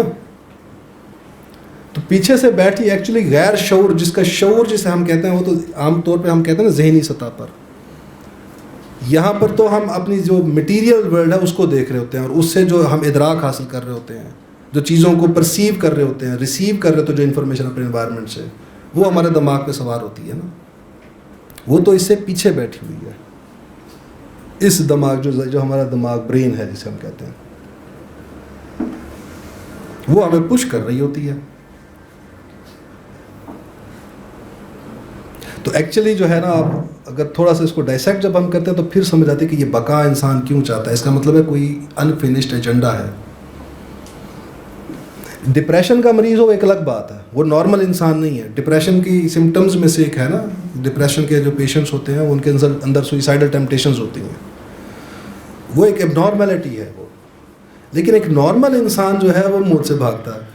تو پیچھے سے بیٹھی ایکچولی غیر شعور, جس کا شعور جسے ہم کہتے ہیں, وہ تو عام طور پہ ہم کہتے ہیں نا ذہنی سطح پر. یہاں پر تو ہم اپنی جو مٹیریل ورلڈ ہے اس کو دیکھ رہے ہوتے ہیں, اور اس سے جو ہم ادراک حاصل کر رہے ہوتے ہیں, جو چیزوں کو پرسیو کر رہے ہوتے ہیں, ریسیو کر رہے ہوتے ہیں جو انفارمیشن اپنے انوائرمنٹ سے, وہ ہمارے دماغ پہ سوار ہوتی ہے نا. وہ تو اس سے پیچھے بیٹھی ہوئی ہے, اس دماغ جو ہمارا دماغ برین ہے جسے ہم کہتے ہیں, وہ ہمیں پش کر رہی ہوتی ہے. تو ایکچولی جو ہے نا, آپ اگر تھوڑا سا اس کو ڈائسیکٹ جب ہم کرتے ہیں تو پھر سمجھ آتی ہے کہ یہ بقا انسان کیوں چاہتا ہے. اس کا مطلب ہے کوئی انفینشڈ ایجنڈا ہے. ڈپریشن کا مریض ہو ایک الگ بات ہے, وہ نارمل انسان نہیں ہے. ڈپریشن کی سمٹمز میں سے ایک ہے نا, ڈپریشن کے جو پیشنٹس ہوتے ہیں ان کے اندر سوئسائڈل ٹیمپٹیشنز ہوتی ہیں, وہ ایک اب نارملٹی ہے وہ. لیکن ایک نارمل انسان جو ہے وہ موت سے بھاگتا ہے.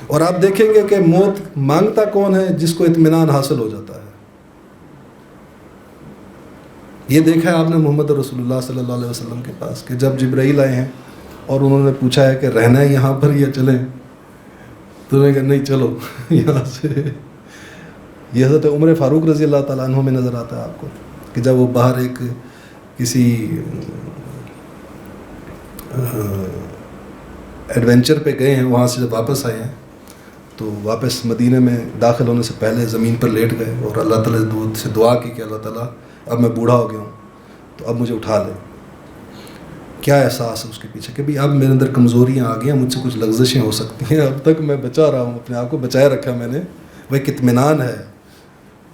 اور آپ دیکھیں گے کہ موت مانگتا کون ہے؟ جس کو اطمینان حاصل ہو جاتا ہے. یہ دیکھا ہے آپ نے محمد رسول اللہ صلی اللہ علیہ وسلم کے پاس کہ جب جبرائیل آئے ہیں اور انہوں نے پوچھا ہے کہ رہنا ہے یہاں پر یا چلیں, تو انہوں نے کہا نہیں چلو یہاں سے. یہ حضرت عمر فاروق رضی اللہ تعالیٰ عنہ میں نظر آتا ہے آپ کو کہ جب وہ باہر ایک کسی ایڈونچر پہ گئے ہیں, وہاں سے جب واپس آئے ہیں تو واپس مدینہ میں داخل ہونے سے پہلے زمین پر لیٹ گئے اور اللہ تعالیٰ سے دعا کی کہ اللہ تعالیٰ اب میں بوڑھا ہو گیا ہوں تو اب مجھے اٹھا لے. کیا احساس ہے اس کے پیچھے کہ بھی اب میرے اندر کمزوریاں آ گئی ہیں, مجھ سے کچھ لغزشیں ہو سکتی ہیں, اب تک میں بچا رہا ہوں, اپنے آپ کو بچائے رکھا میں نے. وہ ایک اطمینان ہے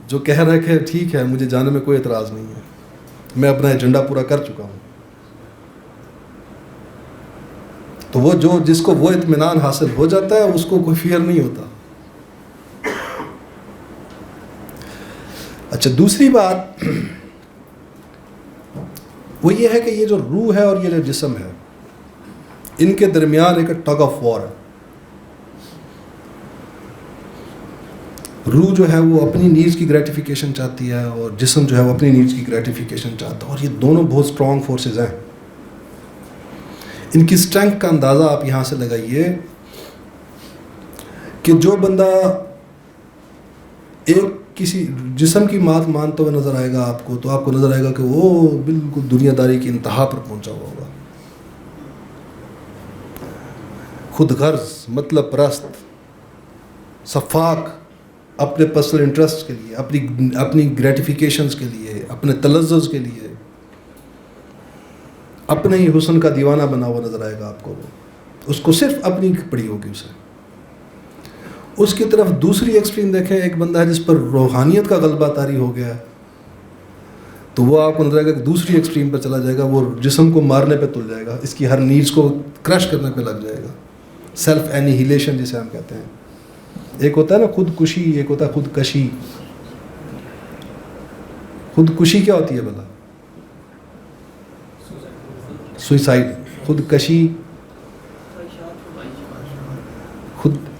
جو کہہ رہا ہے کہ ٹھیک ہے مجھے جانے میں کوئی اعتراض نہیں ہے, میں اپنا ایجنڈا پورا کر چکا ہوں. تو وہ جس کو وہ اطمینان حاصل ہو جاتا ہے اس کو کوئی فیئر نہیں ہوتا. اچھا, دوسری بات وہ یہ ہے کہ یہ جو روح ہے اور یہ جو جسم ہے, ان کے درمیان ایک ٹگ آف وار ہے. روح جو ہے وہ اپنی نیڈز کی گریٹیفیکیشن چاہتی ہے اور جسم جو ہے وہ اپنی نیڈز کی گریٹیفیکیشن چاہتا ہے, اور یہ دونوں بہت اسٹرانگ فورسز ہیں. ان کی اسٹرینتھ کا اندازہ آپ یہاں سے لگائیے کہ جو بندہ ایک کسی جسم کی بات مانتا ہوا نظر آئے گا آپ کو, تو آپ کو نظر آئے گا کہ وہ بالکل دنیا داری کی انتہا پر پہنچا ہوا ہوگا, خود غرض, مطلب پرست, سفاک, اپنے پرسنل انٹرسٹ کے لیے, اپنی گریٹیفیکیشنز کے لیے, اپنے تلذذ کے لیے, اپنے ہی حسن کا دیوانہ بنا ہوا نظر آئے گا آپ کو. اس کو صرف اپنی پڑی ہوگی اسے. اس کی طرف دوسری ایکسٹریم دیکھیں, ایک بندہ ہے جس پر روحانیت کا غلبہ طاری ہو گیا ہے, تو وہ آپ کو نظر آئے گا کہ دوسری ایکسٹریم پر چلا جائے گا, وہ جسم کو مارنے پہ تل جائے گا, اس کی ہر نیڈز کو کرش کرنے پہ لگ جائے گا. سیلف اینیہیلیشن جسے ہم کہتے ہیں. ایک ہوتا ہے نا خودکشی, ایک ہوتا ہے خودکشی. خودکشی کیا ہوتی ہے بھلا؟ سوئسائڈ،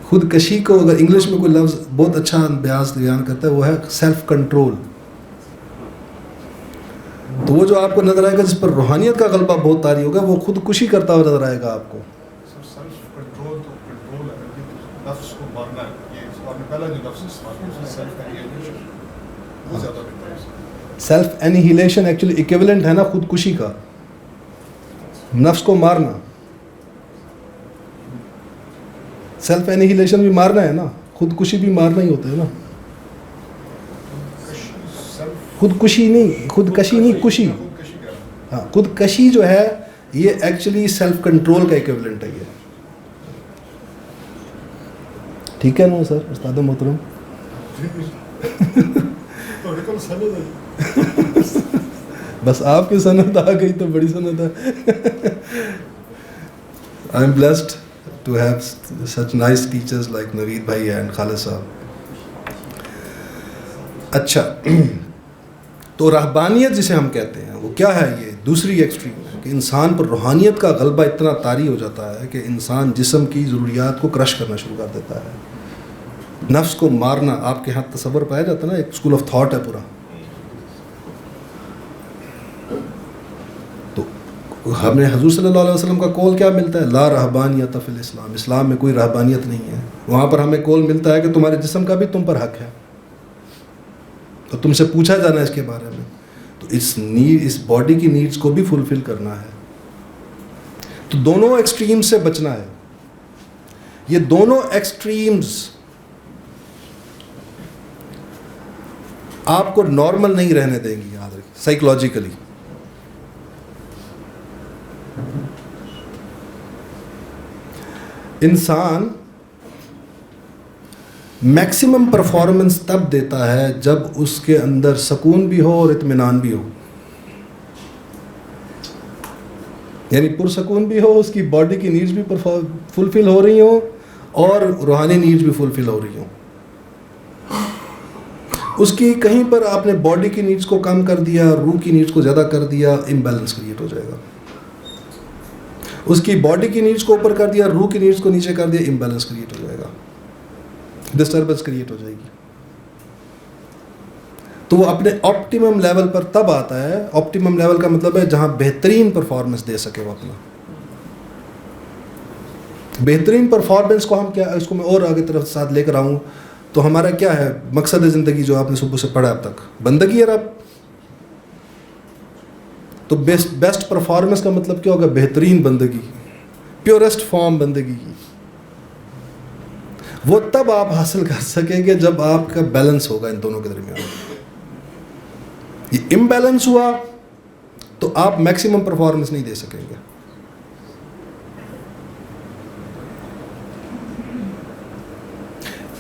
خودکشی کو اگر انگلش میں کوئی لفظ بہت اچھا بیان کرتا ہے وہ ہے سیلف کنٹرول. تو وہ جو آپ کو نظر آئے گا جس پر روحانیت کا غلبہ بہت طاری ہوگا وہ خودکشی کرتا ہوا نظر آئے گا آپ کو. سیلف انہیلیشن ایکچولی ایکویولنٹ ہے نا خودکشی کا، نفس کو مارنا. سیلف انہیلیشن بھی مارنا ہے نا، خودکشی بھی مارنا ہی ہوتا ہے نا. خودکشی نہیں کشی. ہاں خودکشی جو ہے یہ ایکچولی سیلف کنٹرول کا ایکویولنٹ ہے یہ. ٹھیک ہے نا سر استاد محترم؟ بس آپ کی سند آ گئی تو بڑی سند ہے. I am blessed to have such nice teachers like Naveed بھائی اینڈ خالد صاحب. اچھا تو رہبانیت جسے ہم کہتے ہیں وہ کیا ہے؟ یہ دوسری ایکسٹریم ہے کہ انسان پر روحانیت کا غلبہ اتنا طاری ہو جاتا ہے کہ انسان جسم کی ضروریات کو کرش کرنا شروع کر دیتا ہے. نفس کو مارنا آپ کے ہاں تصور پایا جاتا ہے نا، ایک اسکول آف تھاٹ ہے پورا. تو ہمیں حضور صلی اللہ علیہ وسلم کا قول کیا ملتا ہے؟ لا رہبانیت فی الاسلام، اسلام میں کوئی رہبانیت نہیں ہے. وہاں پر ہمیں قول ملتا ہے کہ تمہارے جسم کا بھی تم پر حق ہے تو تم سے پوچھا جانا ہے اس کے بارے میں. تو اس باڈی کی نیڈز کو بھی فلفل کرنا ہے. تو دونوں ایکسٹریم سے بچنا ہے. یہ دونوں ایکسٹریمز آپ کو نارمل نہیں رہنے دیں گی، یاد رکھیں سائیکولوجیکلی. انسان میکسیمم پرفارمنس تب دیتا ہے جب اس کے اندر سکون بھی ہو اور اطمینان بھی ہو، یعنی پرسکون بھی ہو، اس کی باڈی کی نیڈز بھی فلفل ہو رہی ہوں اور روحانی نیڈز بھی فلفل ہو رہی ہوں. اس کی کہیں پر آپ نے باڈی کی نیڈز کو کم کر دیا، روح کی نیڈز کو زیادہ کر دیا، امبیلنس کریٹ ہو جائے گا. اس کی باڈی کی نیڈز کو اوپر کر دیا، روح کی نیڈز کو نیچے کر دیا، امبیلنس کریٹ ہو جائے گا، ڈسٹربنس کریٹ ہو جائے گی. تو وہ اپنے آپٹیمم لیول پر تب آتا ہے. آپٹیمم لیول کا مطلب ہے جہاں بہترین پرفارمنس دے سکے وہ اپنا. بہترین پرفارمنس کو ہم کیا، اس کو میں اور آگے طرف ساتھ لے کر آؤں تو ہمارا کیا ہے مقصد زندگی جو آپ نے صبح سے پڑھا اب تک؟ بندگی ہے رب. تو بیسٹ پرفارمنس کا مطلب کیا ہوگا؟ بہترین بندگی، پیورسٹ فارم بندگی کی. وہ تب آپ حاصل کر سکیں گے جب آپ کا بیلنس ہوگا ان دونوں کے درمیان. یہ امبیلنس ہوا تو آپ میکسیمم پرفارمنس نہیں دے سکیں گے.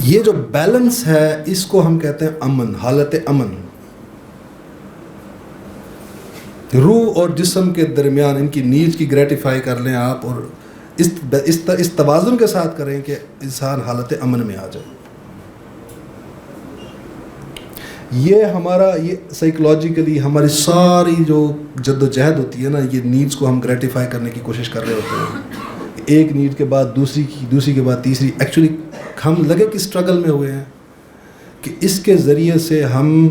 یہ جو بیلنس ہے اس کو ہم کہتے ہیں امن، حالت امن. روح اور جسم کے درمیان ان کی نیڈز کی گریٹیفائی کر لیں آپ، اور اس توازن کے ساتھ کریں کہ انسان حالت امن میں آ جائے. یہ ہمارا یہ سائیکولوجیکلی ہماری ساری جو جد و جہد ہوتی ہے نا، یہ نیڈز کو ہم گریٹیفائی کرنے کی کوشش کر رہے ہوتے ہیں. ایک نیڈ کے بعد دوسری کے بعد تیسری. ایکچولی ہم لگے کہ اسٹرگل میں ہوئے ہیں کہ اس کے ذریعے سے ہم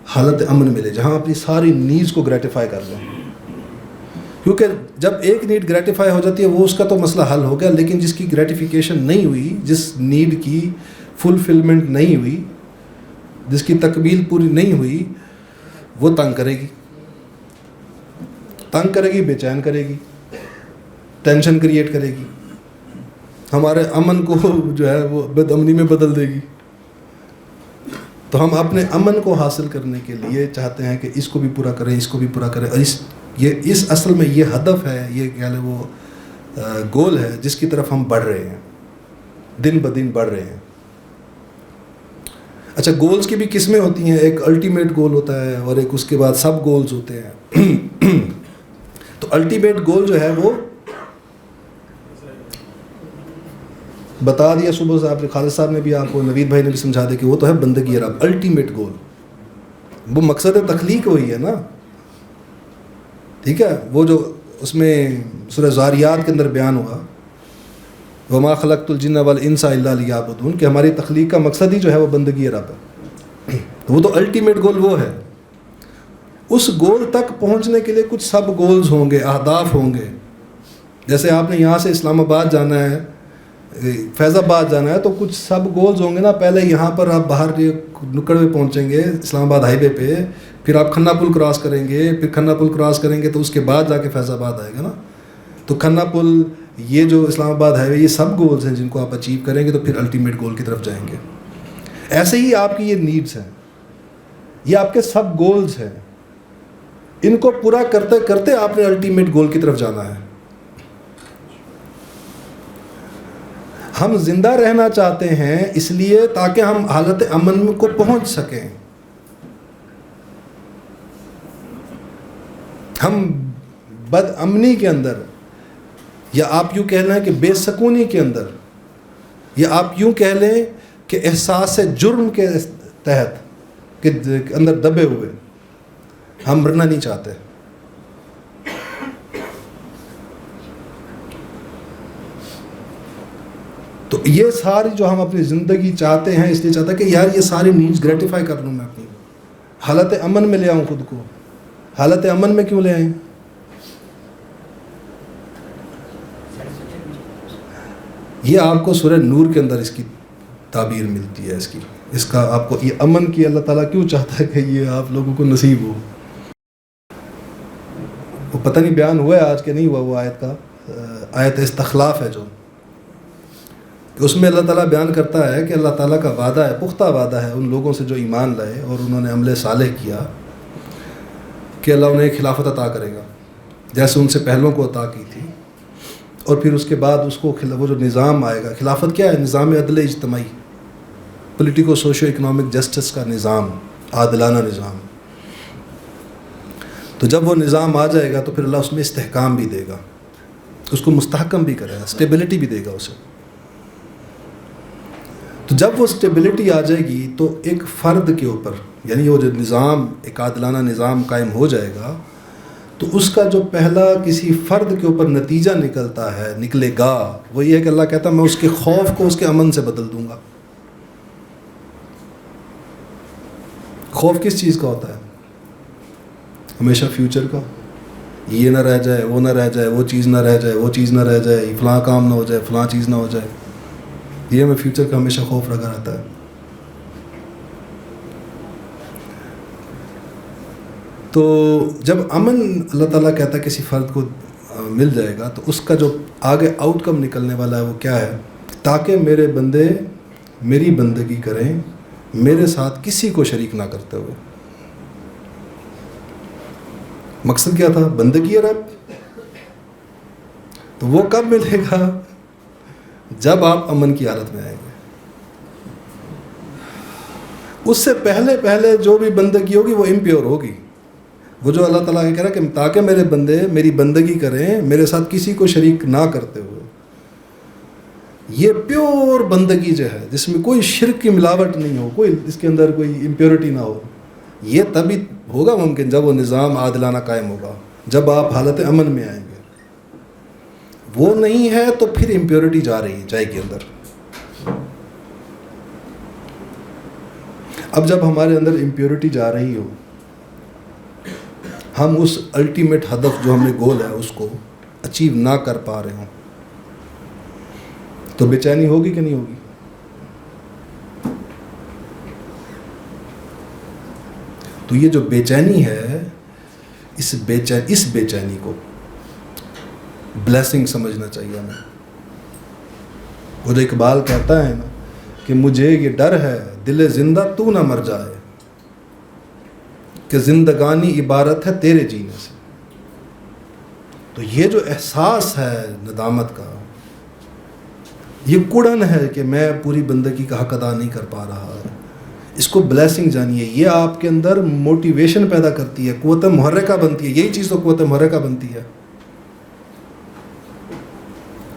حالت امن ملے جہاں اپنی ساری نیڈز کو گریٹیفائی کر لیں. کیونکہ جب ایک نیڈ گریٹیفائی ہو جاتی ہے وہ اس کا تو مسئلہ حل ہو گیا، لیکن جس کی گریٹیفیکیشن نہیں ہوئی، جس نیڈ کی فلفلمنٹ نہیں ہوئی، جس کی تکمیل پوری نہیں ہوئی، وہ تنگ کرے گی، بے چین کرے گی، ٹینشن کریٹ کرے گی، ہمارے امن کو جو ہے وہ بد امنی میں بدل دے گی. تو ہم اپنے امن کو حاصل کرنے کے لیے چاہتے ہیں کہ اس کو بھی پورا کریں، اس کو بھی پورا کریں، اور اس اصل میں یہ ہدف ہے، یہ کہہ لیں وہ گول ہے جس کی طرف ہم بڑھ رہے ہیں، دن بدن بڑھ رہے ہیں. اچھا گولز کی بھی قسمیں ہوتی ہیں، ایک الٹیمیٹ گول ہوتا ہے اور ایک اس کے بعد سب گولز ہوتے ہیں. تو الٹیمیٹ گول جو ہے وہ بتا دیا صبح سے آپ نے، خالد صاحب نے بھی آپ کو، نوید بھائی نے بھی سمجھا دیا کہ وہ تو ہے بندگی رب. الٹیمیٹ گول وہ مقصد تخلیق وہی ہے نا، ٹھیک ہے. وہ جو اس میں سورہ زاریات کے اندر بیان ہوا وما خلقت الجن والانس الا لیعبدون کہ ہماری تخلیق کا مقصد ہی جو ہے وہ بندگی رب ہے. وہ تو الٹیمیٹ گول وہ ہے. اس گول تک پہنچنے کے لیے کچھ سب گولز ہوں گے, اہداف ہوں گے. جیسے آپ نے یہاں سے اسلام آباد جانا ہے, فیض آباد جانا ہے, تو کچھ سب گولز ہوں گے نا. پہلے یہاں پر آپ باہر نکڑ میں پہنچیں گے اسلام آباد ہائی وے پہ, پھر آپ کھنہ پل کراس کریں گے, پھر کھنہ پل کراس کریں گے تو اس کے بعد جا کے فیض آباد آئے گا نا. تو کھنہ پل, یہ جو اسلام آباد ہائی وے, یہ سب گولز ہیں جن کو آپ اچیو کریں گے تو پھر الٹیمیٹ گول کی طرف جائیں گے. ایسے ہی آپ کی یہ نیڈز ہیں, یہ آپ کے سب گولز ہیں. ان کو پورا کرتے کرتے آپ نے الٹیمیٹ گول کی طرف جانا ہے. ہم زندہ رہنا چاہتے ہیں اس لیے تاکہ ہم حالت امن کو پہنچ سکیں. ہم بد امنی کے اندر, یا آپ یوں کہہ لیں کہ بے سکونی کے اندر, یا آپ یوں کہہ لیں کہ احساس جرم کے تحت کے اندر دبے ہوئے ہم مرنا نہیں چاہتے. تو یہ ساری جو ہم اپنی زندگی چاہتے ہیں, اس لیے چاہتے ہیں کہ یار یہ ساری نیڈز گریٹیفائی کر لوں میں اپنی, حالت امن میں لے آؤں خود کو. حالت امن میں کیوں لے آئیں؟ یہ آپ کو سورہ نور کے اندر اس کی تعبیر ملتی ہے. اس کا آپ کو یہ امن کی اللہ تعالیٰ کیوں چاہتا ہے کہ یہ آپ لوگوں کو نصیب ہو. وہ پتہ نہیں بیان ہوا ہے آج کہ نہیں ہوا, وہ آیت کا آیت استخلاف ہے جو, کہ اس میں اللہ تعالیٰ بیان کرتا ہے کہ اللہ تعالیٰ کا وعدہ ہے, پختہ وعدہ ہے ان لوگوں سے جو ایمان لائے اور انہوں نے عمل صالح کیا, کہ اللہ انہیں خلافت عطا کرے گا جیسے ان سے پہلوں کو عطا کی تھی. اور پھر اس کے بعد اس کو وہ جو نظام آئے گا, خلافت کیا ہے؟ نظام عدل اجتماعی, پولیٹیکو سوشو اکنامک جسٹس کا نظام, عادلانہ نظام. تو جب وہ نظام آ جائے گا تو پھر اللہ اس میں استحکام بھی دے گا, اس کو مستحکم بھی کرے گا, اسٹیبلٹی بھی دے گا اسے. تو جب وہ اسٹیبلٹی آ جائے گی تو ایک فرد کے اوپر, یعنی وہ جو نظام, ایک عادلانہ نظام قائم ہو جائے گا, تو اس کا جو پہلا کسی فرد کے اوپر نتیجہ نکلے گا, وہ یہ ہے کہ اللہ کہتا ہے میں اس کے خوف کو اس کے امن سے بدل دوں گا. خوف کس چیز کا ہوتا ہے؟ ہمیشہ فیوچر کا, یہ نہ رہ جائے, وہ نہ رہ جائے, وہ چیز نہ رہ جائے, وہ چیز نہ رہ جائے, فلاں کام نہ ہو جائے, فلاں چیز نہ ہو جائے. یہ ہمیں فیوچر کا ہمیشہ خوف لگا رہتا ہے. تو جب امن اللہ تعالیٰ کہتا ہے کسی فرد کو مل جائے گا, تو اس کا جو آگے آؤٹ کم نکلنے والا ہے وہ کیا ہے؟ تاکہ میرے بندے میری بندگی کریں میرے ساتھ کسی کو شریک نہ کرتے ہوئے. مقصد کیا تھا؟ بندگی ہے رب. تو وہ کب ملے گا؟ جب آپ امن کی حالت میں آئیں گے. اس سے پہلے جو بھی بندگی ہوگی وہ امپیور ہوگی. وہ جو اللہ تعالیٰ کہہ رہا ہے کہ تاکہ میرے بندے میری بندگی کریں میرے ساتھ کسی کو شریک نہ کرتے ہوئے, یہ پیور بندگی جو ہے جس میں کوئی شرک کی ملاوٹ نہیں ہو, کوئی اس کے اندر کوئی امپیورٹی نہ ہو, یہ تبھی ہوگا ممکن جب وہ نظام عادلانہ قائم ہوگا, جب آپ حالت امن میں آئیں گے. وہ نہیں ہے تو پھر امپیورٹی جائے گی اندر. اب جب ہمارے اندر امپیورٹی جا رہی ہو, ہم اس الٹیمیٹ ہدف جو ہم نے گول ہے اس کو اچیو نہ کر پا رہے ہوں, تو بے چینی ہوگی کہ نہیں ہوگی؟ تو یہ جو بے چینی ہے, اس بے چینی کو بلیسنگ سمجھنا چاہیے ہمیں. وہ جو اقبال کہتا ہے نا کہ مجھے یہ ڈر ہے دل زندہ تو نہ مر جائے, کہ زندگانی عبارت ہے تیرے جینے سے. تو یہ جو احساس ہے ندامت کا, یہ کڑن ہے کہ میں پوری بندگی کا حق ادا نہیں کر پا رہا, اس کو بلیسنگ جانیے. یہ آپ کے اندر موٹیویشن پیدا کرتی ہے, قوت محرکہ بنتی ہے. یہی چیز تو قوت محرکہ بنتی ہے.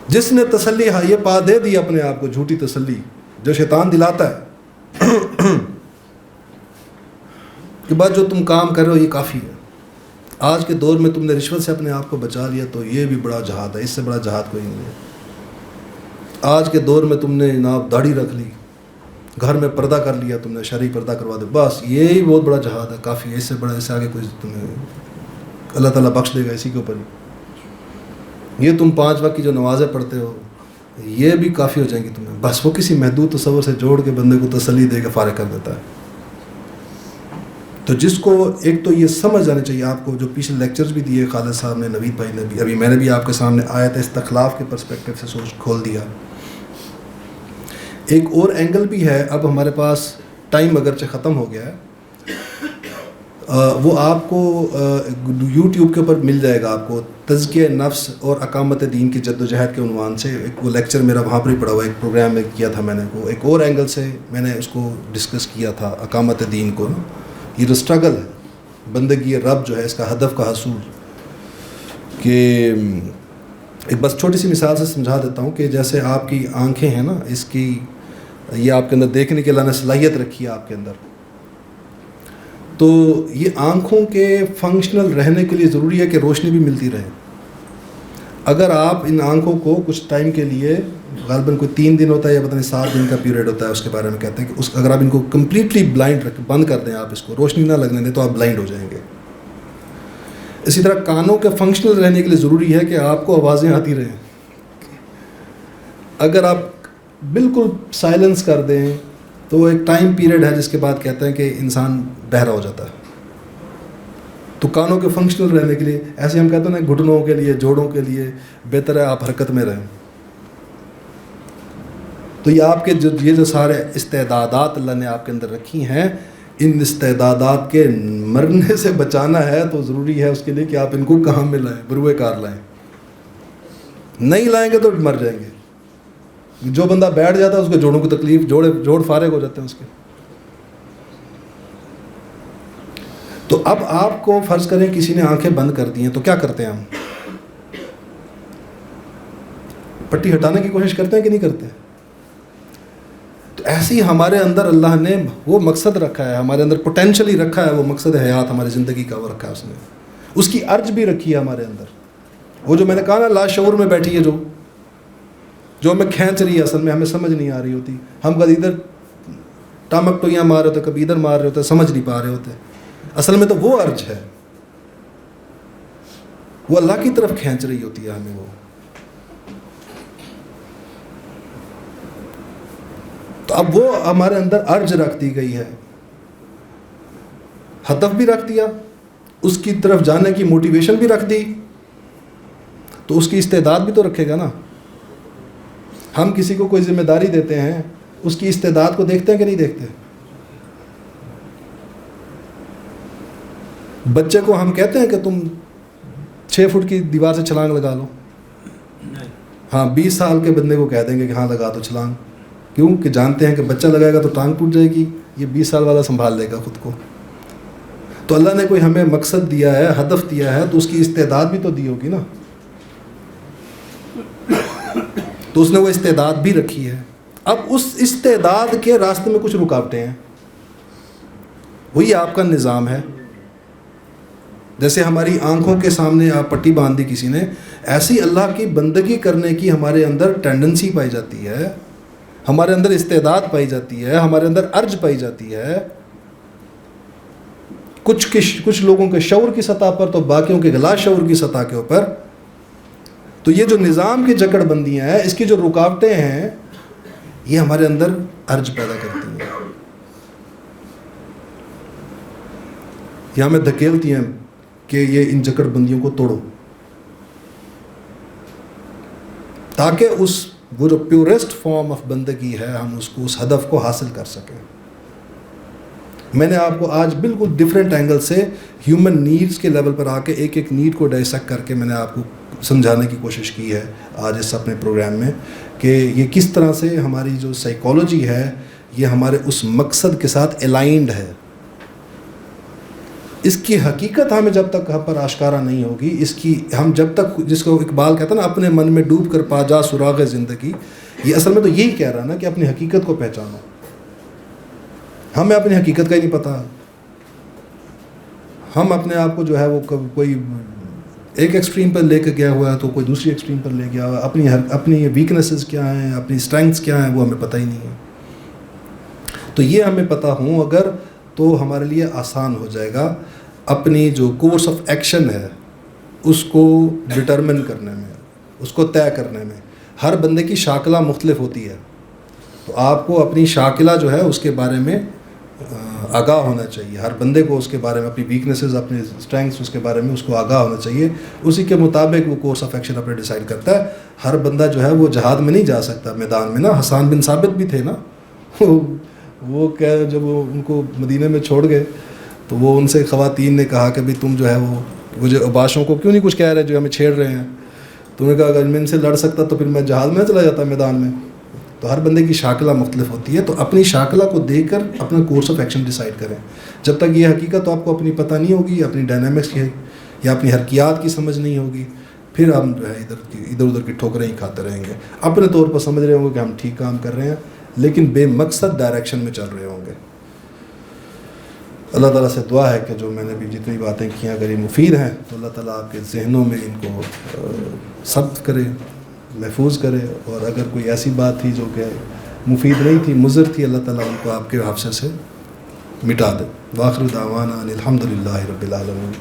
جس نے تسلی یہ پا دے دی اپنے آپ کو, جھوٹی تسلی جو شیطان دلاتا ہے کہ بس جو تم کام کر رہے ہو یہ کافی ہے, آج کے دور میں تم نے رشوت سے اپنے آپ کو بچا لیا تو یہ بھی بڑا جہاد ہے، اس سے بڑا جہاد کوئی نہیں ہے۔ آج کے دور میں تم نے جناب داڑھی رکھ لی، گھر میں پردہ کر لیا، تم نے شرعی پردہ کروا دیا، بس یہی بہت بڑا جہاد ہے، کافی ہے، اس سے بڑا، اس سے آگے کوئی تمہیں اللہ تعالیٰ بخش دے گا اسی کے اوپر ہی۔ یہ تم 5 وقت کی جو نمازیں پڑھتے ہو یہ بھی کافی ہو جائیں گی تمہیں، بس وہ کسی محدود تصور سے جوڑ کے بندے کو تسلی دے کے فارغ کر دیتا ہے۔ تو جس کو ایک تو یہ سمجھ آنی چاہیے آپ کو، جو پیچھے لیکچرز بھی دیے خالد صاحب نے، نوید بھائی نے بھی، ابھی میں نے بھی آپ کے سامنے آیت استخلاف کے پرسپیکٹو سے سوچ کھول دیا۔ ایک اور اینگل بھی ہے، اب ہمارے پاس ٹائم اگرچہ ختم ہو گیا ہے، وہ آپ کو یوٹیوب کے اوپر مل جائے گا، آپ کو تزکیہ نفس اور اقامت دین کی جد و جہد کے عنوان سے ایک وہ لیکچر میرا وہاں پر ہی پڑا ہوا، ایک پروگرام میں کیا تھا میں نے، وہ ایک اور اینگل سے میں نے اس کو ڈسکس کیا تھا، اقامت دین کو نا، یہ جو اسٹرگل ہے بندگی رب جو ہے، اس کا ہدف کا حصول، کہ ایک بس چھوٹی سی مثال سے سمجھا دیتا ہوں کہ جیسے آپ کی آنکھیں ہیں نا، اس کی یہ آپ کے اندر دیکھنے کی اللہ نے صلاحیت رکھی ہے آپ کے اندر، تو یہ آنکھوں کے فنکشنل رہنے کے لیے ضروری ہے کہ روشنی بھی ملتی رہے۔ اگر آپ ان آنکھوں کو کچھ ٹائم کے لیے، غالباً کوئی 3 دن ہوتا ہے یا پتہ نہیں 7 دن کا پیریڈ ہوتا ہے، اس کے بارے میں کہتے ہیں کہ اگر آپ ان کو کمپلیٹلی بلائنڈ بند کر دیں، آپ اس کو روشنی نہ لگنے دیں تو آپ بلائنڈ ہو جائیں گے۔ اسی طرح کانوں کے فنکشنل رہنے کے لیے ضروری ہے کہ آپ کو آوازیں آتی رہیں۔ اگر آپ بالکل سائلنس کر دیں تو ایک ٹائم پیریڈ ہے جس کے بعد کہتے ہیں کہ انسان بہرا ہو جاتا ہے۔ تو کانوں کے فنکشنل رہنے کے لیے، ایسے ہم کہتے ہیں نا، گھٹنوں کے لیے، جوڑوں کے لیے بہتر ہے آپ حرکت میں رہیں۔ تو یہ آپ کے یہ جو سارے استعدادات اللہ نے آپ کے اندر رکھی ہیں، ان استعدادات کے مرنے سے بچانا ہے تو ضروری ہے اس کے لیے کہ آپ ان کو کہاں میں لائیں، بروئے کار لائیں۔ نہیں لائیں گے تو مر جائیں گے۔ جو بندہ بیٹھ جاتا ہے اس کے جوڑوں کو تکلیف، جوڑ فارغ ہو جاتے ہیں اس کے۔ تو اب آپ کو فرض کریں کسی نے آنکھیں بند کر دی ہیں تو کیا کرتے ہیں ہم؟ پٹی ہٹانے کی کوشش کرتے ہیں کہ نہیں کرتے؟ تو ایسے ہی ہمارے اندر اللہ نے وہ مقصد رکھا ہے، ہمارے اندر پوٹینشلی رکھا ہے، وہ مقصد حیات ہماری زندگی کا وہ رکھا ہے اس نے، اس کی ارج بھی رکھی ہے ہمارے اندر۔ وہ جو میں نے کہا نا لاشعور میں بیٹھی ہے جو ہمیں کھینچ رہی ہے، اصل میں ہمیں سمجھ نہیں آ رہی ہوتی، ہم کبھی ادھر ٹامک ٹوئیاں مار رہے ہوتے، کبھی ادھر مار رہے ہوتے، سمجھ نہیں پا رہے ہوتے، اصل میں تو وہ ارج ہے، وہ اللہ کی طرف کھینچ رہی ہوتی ہے ہمیں۔ وہ تو اب وہ ہمارے اندر ارج رکھ دی گئی ہے، ہدف بھی رکھ دیا، اس کی طرف جانے کی موٹیویشن بھی رکھ دی، تو اس کی استعداد بھی تو رکھے گا نا۔ ہم کسی کو کوئی ذمہ داری دیتے ہیں، اس کی استعداد کو دیکھتے ہیں کہ نہیں دیکھتے؟ بچے کو ہم کہتے ہیں کہ تم 6 فٹ کی دیوار سے چھلانگ لگا لو، ہاں 20 سال کے بندے کو کہہ دیں گے کہ ہاں لگا دو چھلانگ، کیوں کہ جانتے ہیں کہ بچہ لگائے گا تو ٹانگ ٹوٹ جائے گی، یہ 20 سال والا سنبھال لے گا خود کو۔ تو اللہ نے کوئی ہمیں مقصد دیا ہے، ہدف دیا ہے، تو اس کی استعداد بھی تو دی ہوگی نا، تو اس نے وہ استعداد بھی رکھی ہے۔ اب اس استعداد کے راستے میں کچھ رکاوٹیں ہیں، وہی آپ کا نظام ہے۔ جیسے ہماری آنکھوں کے سامنے آپ پٹی باندھ دی کسی نے، ایسی اللہ کی بندگی کرنے کی ہمارے اندر ٹینڈنسی پائی جاتی ہے، ہمارے اندر استعداد پائی جاتی ہے، ہمارے اندر ارج پائی جاتی ہے، کچھ لوگوں کے شعور کی سطح پر تو باقیوں کے غلا شعور کی سطح کے اوپر۔ تو یہ جو نظام کی جکڑ بندیاں ہیں، اس کی جو رکاوٹیں ہیں، یہ ہمارے اندر ارج پیدا کرتی ہیں، یہ ہمیں دھکیلتی ہیں کہ یہ ان جکڑ بندیوں کو توڑو، تاکہ وہ جو پیورسٹ فارم آف بندگی ہے، ہم اس ہدف کو حاصل کر سکیں۔ میں نے آپ کو آج بالکل ڈیفرنٹ اینگل سے ہیومن نیڈز کے لیول پر آ کے ایک نیڈ کو ڈائسیکٹ کر کے میں نے آپ کو سمجھانے کی کوشش کی ہے آج اس اپنے پروگرام میں، کہ یہ کس طرح سے ہماری جو سائیکالوجی ہے یہ ہمارے اس مقصد کے ساتھ الائنڈ ہے۔ اس کی حقیقت ہمیں جب تک ہم پر آشکارا نہیں ہوگی، ہم جب تک، جس کو اقبال کہتا ہے نا اپنے من میں ڈوب کر پا جا سراغ زندگی، یہ اصل میں تو یہی کہہ رہا نا کہ اپنی حقیقت کو پہچانو۔ ہمیں اپنی حقیقت کا ہی نہیں پتہ، ہم اپنے آپ کو جو ہے وہ کوئی ایک ایکسٹریم پر لے کے گیا ہوا ہے تو کوئی دوسری ایکسٹریم پر لے گیا ہوا ہے. اپنی ویکنیسز کیا ہیں, اپنی اسٹرینگس کیا ہیں, وہ ہمیں پتہ ہی نہیں ہے. تو یہ ہمیں پتہ ہوں اگر تو ہمارے لیے آسان ہو جائے گا اپنی جو کورس آف ایکشن ہے اس کو ڈٹرمن کرنے میں, اس کو طے کرنے میں. ہر بندے کی شاکلہ مختلف ہوتی ہے, تو آپ کو اپنی شاکلہ جو ہے اس کے بارے میں آگاہ ہونا چاہیے. ہر بندے کو اس کے بارے میں, اپنی ویکنیسز, اپنی اسٹرینگس, اس کے بارے میں اس کو آگاہ ہونا چاہیے. اسی کے مطابق وہ کورس آف ایکشن اپنے ڈیسائیڈ کرتا ہے. ہر بندہ جو ہے وہ جہاد میں نہیں جا سکتا میدان میں نا. حسان بن ثابت بھی تھے نا, وہ جب وہ ان کو مدینے میں چھوڑ گئے تو وہ ان سے خواتین نے کہا کہ بھائی تم جو ہے وہ مجھے عباشوں کو کیوں نہیں کچھ کہہ رہے جو ہمیں چھیڑ رہے ہیں. تم نے کہا اگر میں ان سے لڑ سکتا تو پھر میں جہاد میں چلا جاتا میدان میں. تو ہر بندے کی شاکلہ مختلف ہوتی ہے, تو اپنی شاکلہ کو دیکھ کر اپنا کورس آف ایکشن ڈیسائیڈ کریں. جب تک یہ حقیقت تو آپ کو اپنی پتہ نہیں ہوگی, اپنی ڈائنامکس کی یا اپنی حرکیات کی سمجھ نہیں ہوگی, پھر ہم جو ہے ادھر ادھر کی ٹھوکریں ہی کھاتے رہیں گے. اپنے طور پر سمجھ رہے ہوں گے کہ ہم ٹھیک کام کر رہے ہیں لیکن بے مقصد ڈائریکشن میں چل رہے ہوں گے. اللہ تعالیٰ سے دعا ہے کہ جو میں نے بھی جتنی باتیں کی ہیں اگر یہ مفید ہیں تو اللہ تعالیٰ آپ کے ذہنوں میں ان کو ثبت کرے, محفوظ کرے, اور اگر کوئی ایسی بات تھی جو کہ مفید نہیں تھی, مضر تھی, اللہ تعالیٰ ان کو آپ کے حافظے سے مٹا دے. وآخر دعوانا ان الحمد للہ رب العالمین.